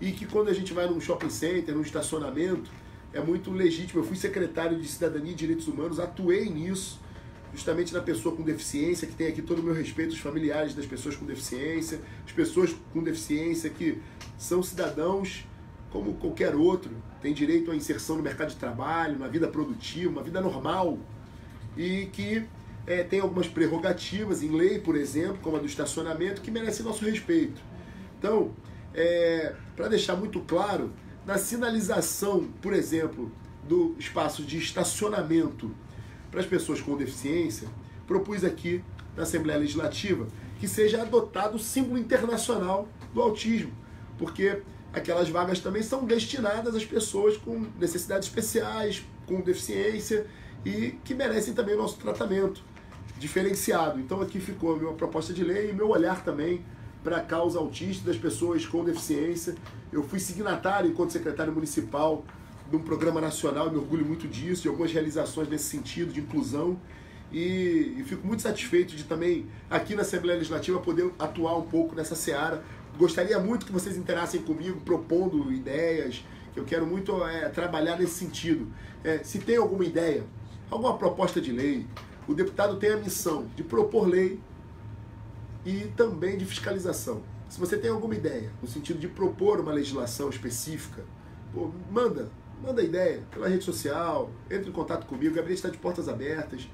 e que quando a gente vai num shopping center, num estacionamento, é muito legítimo. Eu fui secretário de Cidadania e Direitos Humanos, atuei nisso, justamente na pessoa com deficiência, que tem aqui todo o meu respeito, os familiares das pessoas com deficiência, as pessoas com deficiência que são cidadãos como qualquer outro, têm direito à inserção no mercado de trabalho, na vida produtiva, uma vida normal, e que tem algumas prerrogativas em lei, por exemplo, como a do estacionamento, que merecem nosso respeito. Então, para deixar muito claro, na sinalização, por exemplo, do espaço de estacionamento para as pessoas com deficiência, propus aqui na Assembleia Legislativa que seja adotado o símbolo internacional do autismo, porque aquelas vagas também são destinadas às pessoas com necessidades especiais, com deficiência, e que merecem também o nosso tratamento diferenciado. Então aqui ficou a minha proposta de lei e meu olhar também para a causa autista das pessoas com deficiência. Eu fui signatário, enquanto secretário municipal, de um programa nacional, me orgulho muito disso, de algumas realizações nesse sentido, de inclusão, e fico muito satisfeito de também, aqui na Assembleia Legislativa, poder atuar um pouco nessa seara. Gostaria muito que vocês interassem comigo, propondo ideias, que eu quero muito trabalhar nesse sentido. Se tem alguma ideia, alguma proposta de lei, o deputado tem a missão de propor lei e também de fiscalização. Se você tem alguma ideia, no sentido de propor uma legislação específica, manda manda ideia pela rede social, entre em contato comigo, o gabinete está de portas abertas,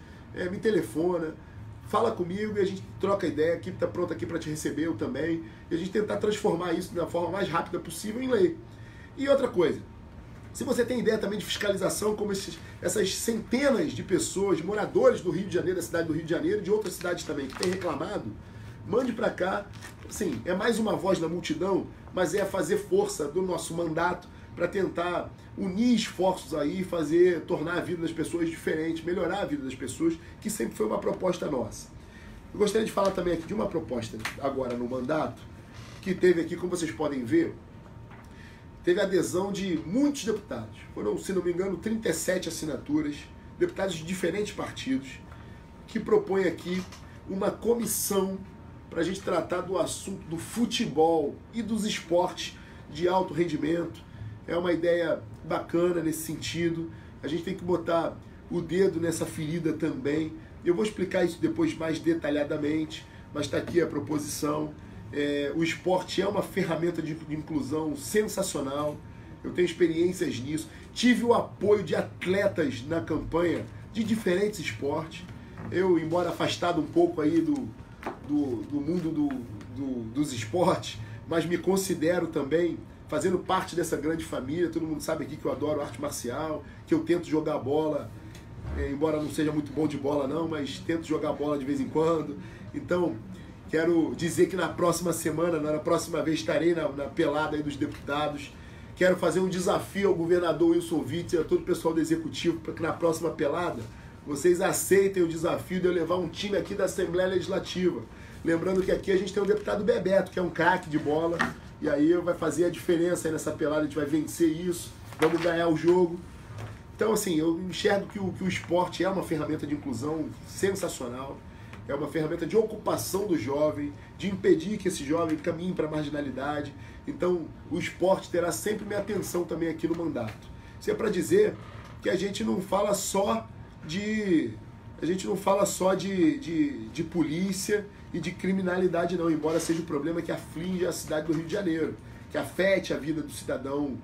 me telefona, fala comigo e a gente troca ideia, a equipe está pronta aqui para te receber, eu também, e a gente tentar transformar isso da forma mais rápida possível em lei. E outra coisa, se você tem ideia também de fiscalização, como essas centenas de pessoas, de moradores do Rio de Janeiro, da cidade do Rio de Janeiro e de outras cidades também, que têm reclamado, mande para cá. Sim, é mais uma voz na multidão, mas é fazer força do nosso mandato para tentar unir esforços aí, tornar a vida das pessoas diferente, melhorar a vida das pessoas, que sempre foi uma proposta nossa. Eu gostaria de falar também aqui de uma proposta agora no mandato, que teve aqui, como vocês podem ver, teve adesão de muitos deputados. Foram, se não me engano, 37 assinaturas, deputados de diferentes partidos, que propõem aqui uma comissão para a gente tratar do assunto do futebol e dos esportes de alto rendimento. É uma ideia bacana nesse sentido. A gente tem que botar o dedo nessa ferida também. Eu vou explicar isso depois mais detalhadamente, mas está aqui a proposição. O esporte é uma ferramenta de inclusão sensacional. Eu tenho experiências nisso. Tive o apoio de atletas na campanha de diferentes esportes. Eu, embora afastado um pouco aí do mundo dos esportes, mas me considero também fazendo parte dessa grande família. Todo mundo sabe aqui que eu adoro arte marcial, que eu tento jogar bola, embora não seja muito bom de bola não, mas tento jogar bola de vez em quando. Então, quero dizer que na próxima semana, na próxima vez, estarei na pelada aí dos deputados. Quero fazer um desafio ao governador Wilson Witzel e a todo o pessoal do Executivo para que na próxima pelada vocês aceitem o desafio de eu levar um time aqui da Assembleia Legislativa. Lembrando que aqui a gente tem o deputado Bebeto, que é um craque de bola, e aí vai fazer a diferença aí nessa pelada, a gente vai vencer isso, vamos ganhar o jogo. Então, assim, eu enxergo que o esporte é uma ferramenta de inclusão sensacional, é uma ferramenta de ocupação do jovem, de impedir que esse jovem caminhe para a marginalidade. Então, o esporte terá sempre minha atenção também aqui no mandato. Isso é para dizer que a gente não fala só de polícia e de criminalidade não, embora seja um problema que aflige a cidade do Rio de Janeiro, que afete a vida do cidadão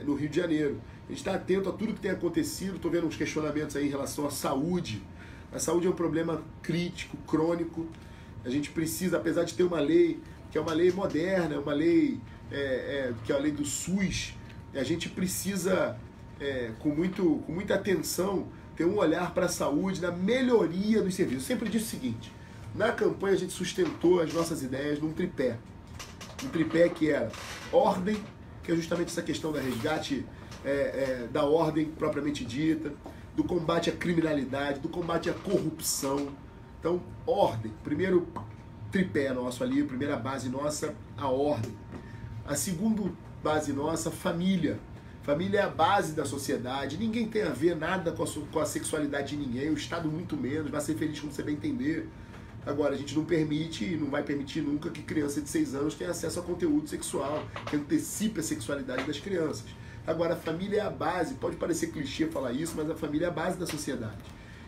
no Rio de Janeiro. A gente está atento a tudo que tem acontecido. Estou vendo uns questionamentos aí em relação à saúde. A saúde é um problema crítico, crônico. A gente precisa, apesar de ter uma lei, que é uma lei moderna, uma lei que é a lei do SUS, a gente precisa, com muita atenção, ter um olhar para a saúde, na melhoria dos serviços. Eu sempre disse o seguinte, na campanha a gente sustentou as nossas ideias num tripé. Um tripé que era ordem, que é justamente essa questão da resgate, da ordem propriamente dita, do combate à criminalidade, do combate à corrupção. Então, ordem. Primeiro tripé nosso ali, a primeira base nossa, a ordem. A segunda base nossa, família. Família é a base da sociedade. Ninguém tem a ver nada com a sexualidade de ninguém. O Estado muito menos. Vai ser feliz quando você bem entender. Agora, a gente não permite e não vai permitir nunca que criança de 6 anos tenha acesso a conteúdo sexual, que antecipe a sexualidade das crianças. Agora, a família é a base. Pode parecer clichê falar isso, mas a família é a base da sociedade.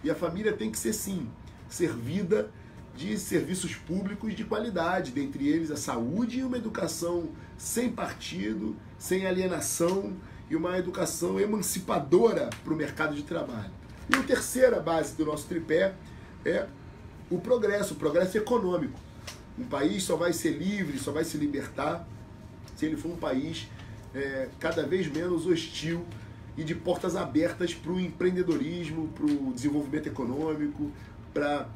E a família tem que ser, sim, servida de serviços públicos de qualidade, dentre eles a saúde e uma educação sem partido, sem alienação e uma educação emancipadora para o mercado de trabalho. E a terceira base do nosso tripé é o progresso econômico. Um país só vai ser livre, só vai se libertar se ele for um país cada vez menos hostil e de portas abertas para o empreendedorismo, para o desenvolvimento econômico, para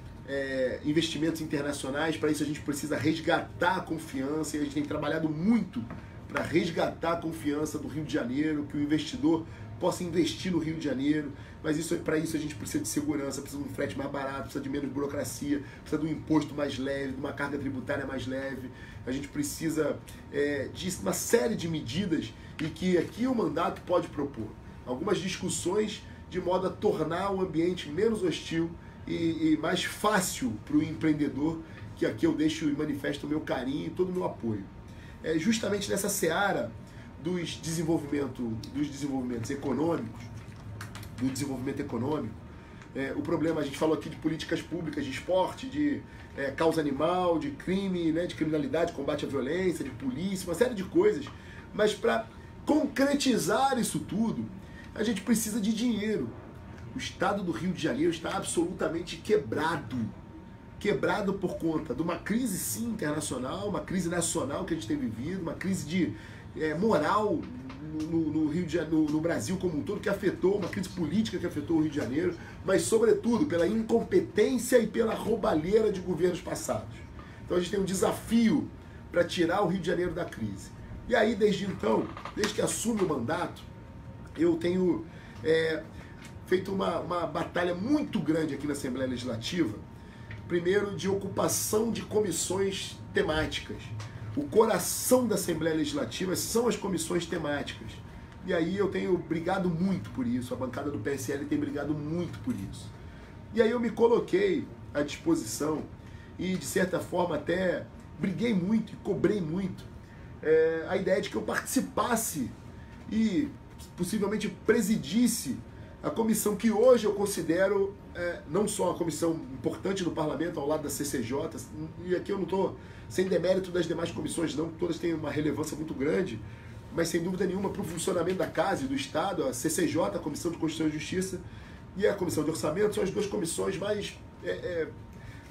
investimentos internacionais. Para isso a gente precisa resgatar a confiança, e a gente tem trabalhado muito para resgatar a confiança do Rio de Janeiro, que o investidor possa investir no Rio de Janeiro, mas para isso a gente precisa de segurança, precisa de um frete mais barato, precisa de menos burocracia, precisa de um imposto mais leve, de uma carga tributária mais leve. A gente precisa de uma série de medidas e que aqui o mandato pode propor algumas discussões de modo a tornar o ambiente menos hostil e mais fácil para o empreendedor, que aqui eu deixo e manifesto o meu carinho e todo o meu apoio. Justamente nessa seara dos desenvolvimentos econômicos, do desenvolvimento econômico, o problema, a gente falou aqui de políticas públicas, de esporte, de causa animal, de crime, de criminalidade, combate à violência, de polícia, uma série de coisas, mas para concretizar isso tudo, A gente precisa de dinheiro. O estado do Rio de Janeiro está absolutamente quebrado. Quebrado por conta de uma crise, sim, internacional, uma crise nacional que a gente tem vivido, uma crise de moral no Rio de Janeiro, no Brasil como um todo, que afetou, uma crise política que afetou o Rio de Janeiro, mas sobretudo pela incompetência e pela roubalheira de governos passados. Então a gente tem um desafio para tirar o Rio de Janeiro da crise. E aí, desde então, desde que assume o mandato, eu tenho feito uma batalha muito grande aqui na Assembleia Legislativa, primeiro de ocupação de comissões temáticas. O coração da Assembleia Legislativa são as comissões temáticas. E aí eu tenho brigado muito por isso, a bancada do PSL tem brigado muito por isso. E aí eu me coloquei à disposição e, de certa forma, até briguei muito e cobrei muito a ideia de que eu participasse e possivelmente presidisse a comissão que hoje eu considero não só uma comissão importante do parlamento ao lado da CCJ, e aqui eu não estou sem demérito das demais comissões não, todas têm uma relevância muito grande, mas sem dúvida nenhuma para o funcionamento da casa e do Estado, a CCJ, a Comissão de Constituição e Justiça, e a Comissão de Orçamento são as duas comissões mais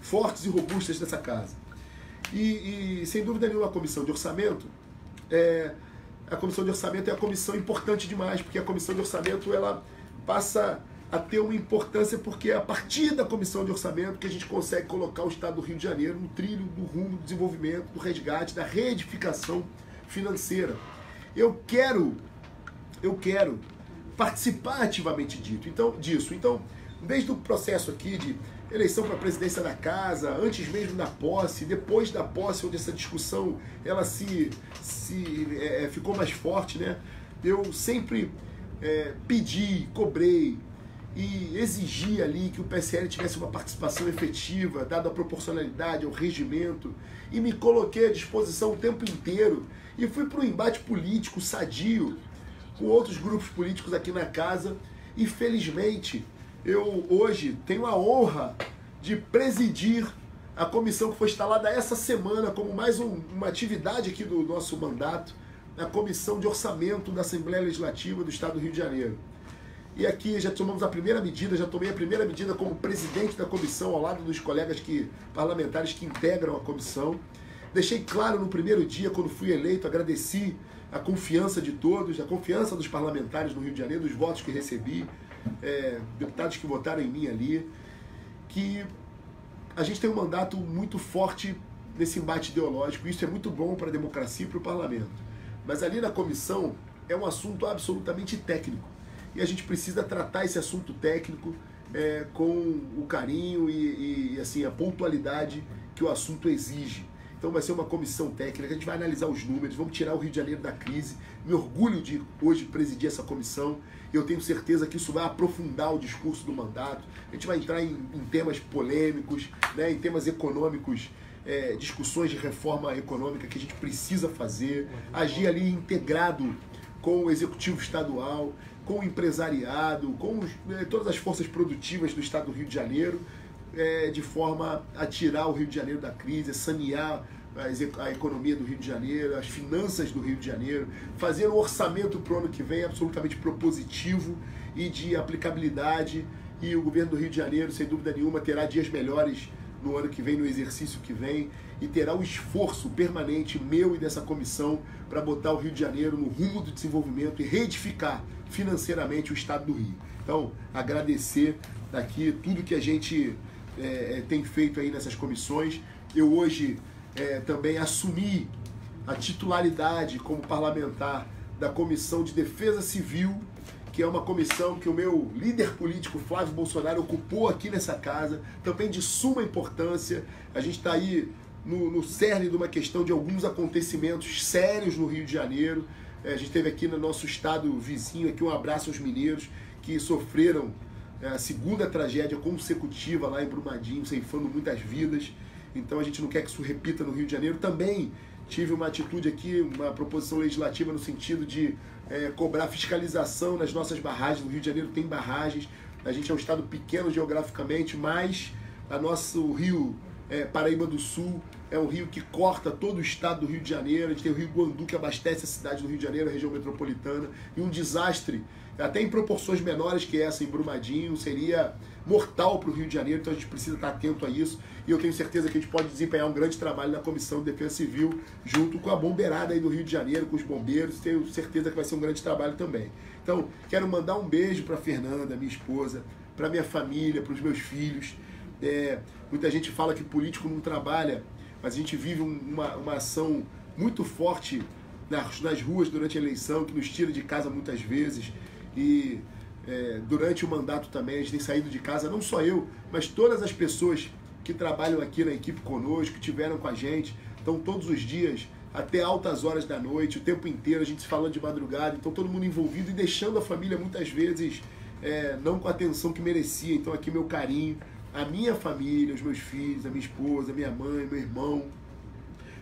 fortes e robustas dessa casa. E sem dúvida nenhuma a Comissão de Orçamento é a comissão importante demais, porque a Comissão de Orçamento ela passa a ter uma importância porque é a partir da Comissão de Orçamento que a gente consegue colocar o Estado do Rio de Janeiro no trilho do rumo do desenvolvimento, do resgate, da reedificação financeira. Eu quero participar ativamente disso. Então, desde o processo aqui de eleição para a presidência da casa, antes mesmo da posse, depois da posse, onde essa discussão ela ficou mais forte, né? Eu sempre pedi, cobrei e exigi ali que o PSL tivesse uma participação efetiva, dada a proporcionalidade, ao regimento, e me coloquei à disposição o tempo inteiro e fui para um embate político sadio com outros grupos políticos aqui na casa e felizmente eu hoje tenho a honra de presidir a comissão que foi instalada essa semana como mais uma atividade aqui do nosso mandato, a Comissão de Orçamento da Assembleia Legislativa do Estado do Rio de Janeiro. E aqui já tomei a primeira medida como presidente da comissão, ao lado dos colegas parlamentares que integram a comissão. Deixei claro no primeiro dia, quando fui eleito, agradeci a confiança de todos, a confiança dos parlamentares no Rio de Janeiro, dos votos que recebi, deputados que votaram em mim ali, que a gente tem um mandato muito forte nesse embate ideológico. Isso é muito bom para a democracia e para o parlamento. Mas ali na comissão é um assunto absolutamente técnico. E a gente precisa tratar esse assunto técnico com o carinho e assim, a pontualidade que o assunto exige. Então vai ser uma comissão técnica, a gente vai analisar os números, vamos tirar o Rio de Janeiro da crise. Me orgulho de hoje presidir essa comissão. Eu tenho certeza que isso vai aprofundar o discurso do mandato. A gente vai entrar em temas polêmicos, né, em temas econômicos, discussões de reforma econômica que a gente precisa fazer, agir ali integrado com o executivo estadual, com o empresariado, com todas as forças produtivas do Estado do Rio de Janeiro, de forma a tirar o Rio de Janeiro da crise, a sanear a economia do Rio de Janeiro, as finanças do Rio de Janeiro, fazer um orçamento para o ano que vem absolutamente propositivo e de aplicabilidade, e o governo do Rio de Janeiro, sem dúvida nenhuma, terá dias melhores no ano que vem, no exercício que vem, e terá o esforço permanente meu e dessa comissão para botar o Rio de Janeiro no rumo do desenvolvimento e reedificar financeiramente o Estado do Rio. Então, agradecer aqui tudo que a gente tem feito aí nessas comissões. Eu hoje também assumi a titularidade como parlamentar da Comissão de Defesa Civil, que é uma comissão que o meu líder político Flávio Bolsonaro ocupou aqui nessa casa, também de suma importância. A gente está aí no cerne de uma questão de alguns acontecimentos sérios no Rio de Janeiro. A gente teve aqui no nosso estado vizinho, aqui um abraço aos mineiros que sofreram a segunda tragédia consecutiva lá em Brumadinho, ceifando muitas vidas. Então a gente não quer que isso repita no Rio de Janeiro. Também tive uma atitude aqui, uma proposição legislativa no sentido de cobrar fiscalização nas nossas barragens. No Rio de Janeiro tem barragens, a gente é um estado pequeno geograficamente, mas o rio Paraíba do Sul é um rio que corta todo o estado do Rio de Janeiro. A gente tem o Rio Guandu, que abastece a cidade do Rio de Janeiro, a região metropolitana, e um desastre, até em proporções menores que essa em Brumadinho, seria mortal para o Rio de Janeiro, então a gente precisa estar atento a isso, e eu tenho certeza que a gente pode desempenhar um grande trabalho na Comissão de Defesa Civil, junto com a bombeirada aí do Rio de Janeiro, com os bombeiros, tenho certeza que vai ser um grande trabalho também. Então, quero mandar um beijo para a Fernanda, minha esposa, para minha família, para os meus filhos. Muita gente fala que político não trabalha, mas a gente vive uma ação muito forte nas ruas durante a eleição, que nos tira de casa muitas vezes, e durante o mandato também a gente tem saído de casa, não só eu, mas todas as pessoas que trabalham aqui na equipe conosco, que estiveram com a gente, estão todos os dias, até altas horas da noite, o tempo inteiro, a gente se falando de madrugada, então todo mundo envolvido e deixando a família muitas vezes não com a atenção que merecia. Então aqui meu carinho, a minha família, os meus filhos, a minha esposa, a minha mãe, meu irmão.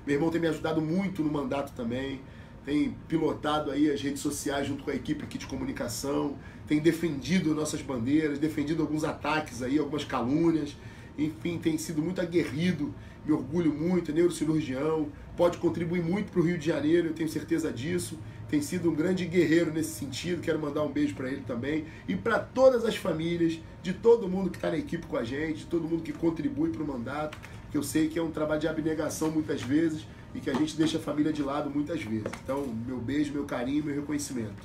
Meu irmão tem me ajudado muito no mandato também, tem pilotado aí as redes sociais junto com a equipe aqui de comunicação, tem defendido nossas bandeiras, defendido alguns ataques aí, algumas calúnias, enfim, tem sido muito aguerrido, me orgulho muito, é neurocirurgião, pode contribuir muito para o Rio de Janeiro, eu tenho certeza disso, tem sido um grande guerreiro nesse sentido, quero mandar um beijo para ele também, e para todas as famílias, de todo mundo que está na equipe com a gente, de todo mundo que contribui para o mandato, que eu sei que é um trabalho de abnegação muitas vezes, e que a gente deixa a família de lado muitas vezes. Então, meu beijo, meu carinho, meu reconhecimento.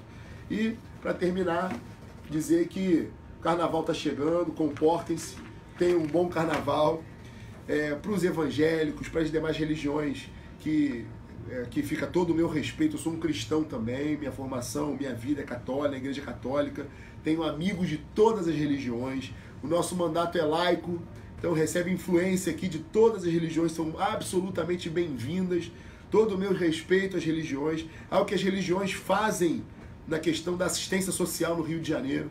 E, para terminar, dizer que o carnaval está chegando, comportem-se, tenham um bom carnaval. Para os evangélicos, para as demais religiões, que fica todo o meu respeito. Eu sou um cristão também, minha formação, minha vida é católica, igreja católica. Tenho amigos de todas as religiões. O nosso mandato é laico, então recebe influência aqui de todas as religiões, são absolutamente bem-vindas. Todo o meu respeito às religiões, ao que as religiões fazem na questão da assistência social no Rio de Janeiro.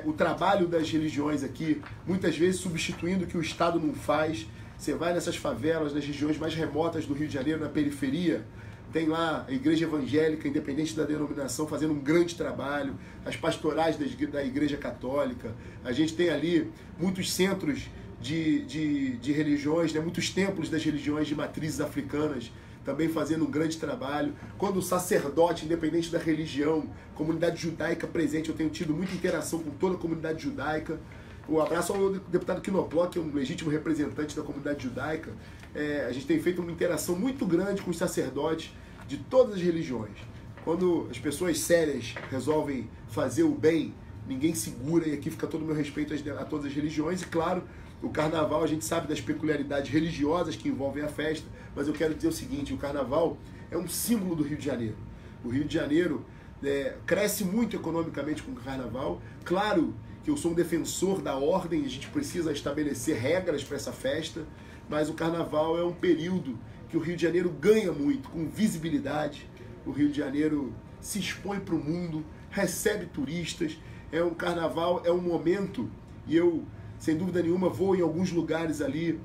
O trabalho das religiões aqui, muitas vezes substituindo o que o Estado não faz. Você vai nessas favelas, nas regiões mais remotas do Rio de Janeiro, na periferia, tem lá a igreja evangélica, independente da denominação, fazendo um grande trabalho, as pastorais da igreja católica, a gente tem ali muitos centros de religiões, né? Muitos templos das religiões de matrizes africanas, também fazendo um grande trabalho. Quando o sacerdote, independente da religião, comunidade judaica presente, eu tenho tido muita interação com toda a comunidade judaica. Um abraço ao deputado Quinopló, que é um legítimo representante da comunidade judaica. A gente tem feito uma interação muito grande com os sacerdotes de todas as religiões. Quando as pessoas sérias resolvem fazer o bem, ninguém segura, e aqui fica todo o meu respeito a todas as religiões. E claro, o carnaval, a gente sabe das peculiaridades religiosas que envolvem a festa, mas eu quero dizer o seguinte: o carnaval é um símbolo do Rio de Janeiro. O Rio de Janeiro cresce muito economicamente com o carnaval. Claro que eu sou um defensor da ordem, a gente precisa estabelecer regras para essa festa, mas o carnaval é um período que o Rio de Janeiro ganha muito, com visibilidade. O Rio de Janeiro se expõe para o mundo, recebe turistas, um carnaval, é um momento, e eu, sem dúvida nenhuma, vou em alguns lugares ali,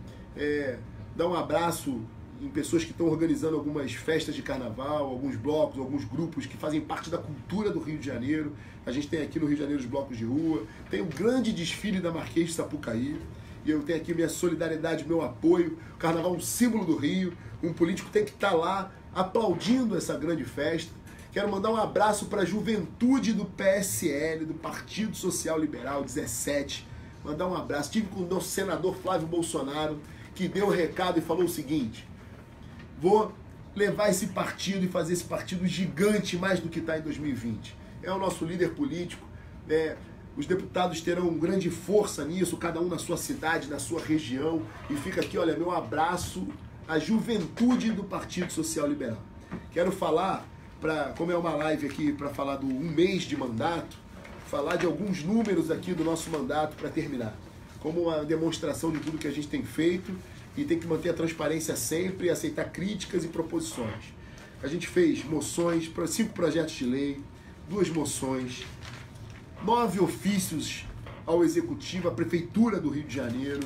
dar um abraço em pessoas que estão organizando algumas festas de carnaval, alguns blocos, alguns grupos que fazem parte da cultura do Rio de Janeiro. A gente tem aqui no Rio de Janeiro os blocos de rua, tem o grande desfile da Marquês de Sapucaí, e eu tenho aqui minha solidariedade, meu apoio. O carnaval é um símbolo do Rio, um político tem que estar lá aplaudindo essa grande festa. Quero mandar um abraço para a juventude do PSL, do Partido Social Liberal 17. Mandar um abraço. Estive com o nosso senador Flávio Bolsonaro, que deu o recado e falou o seguinte: vou levar esse partido e fazer esse partido gigante mais do que está em 2020. É o nosso líder político. Os deputados terão grande força nisso, cada um na sua cidade, na sua região. E fica aqui, olha, meu abraço à juventude do Partido Social Liberal. Quero falar, como é uma live aqui para falar do 1 mês de mandato, falar de alguns números aqui do nosso mandato para terminar, como uma demonstração de tudo que a gente tem feito, e tem que manter a transparência sempre e aceitar críticas e proposições. A gente fez moções, 5 projetos de lei, 2 moções, 9 ofícios ao Executivo, à Prefeitura do Rio de Janeiro,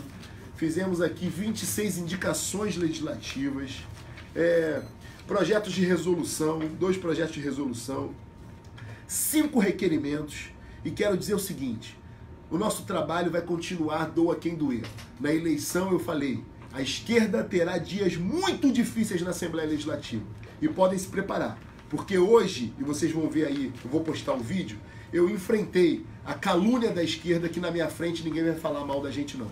fizemos aqui 26 indicações legislativas, projetos de resolução, 2 projetos de resolução, 5 requerimentos, e quero dizer o seguinte: o nosso trabalho vai continuar, doa quem doer. Na eleição eu falei, A esquerda terá dias muito difíceis na Assembleia Legislativa. E podem se preparar. Porque hoje, e vocês vão ver aí, eu vou postar um vídeo, eu enfrentei a calúnia da esquerda que na minha frente ninguém vai falar mal da gente não.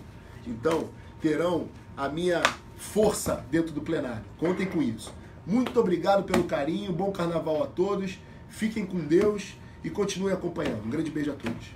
Então, terão a minha força dentro do plenário. Contem com isso. Muito obrigado pelo carinho, bom carnaval a todos, fiquem com Deus e continuem acompanhando. Um grande beijo a todos.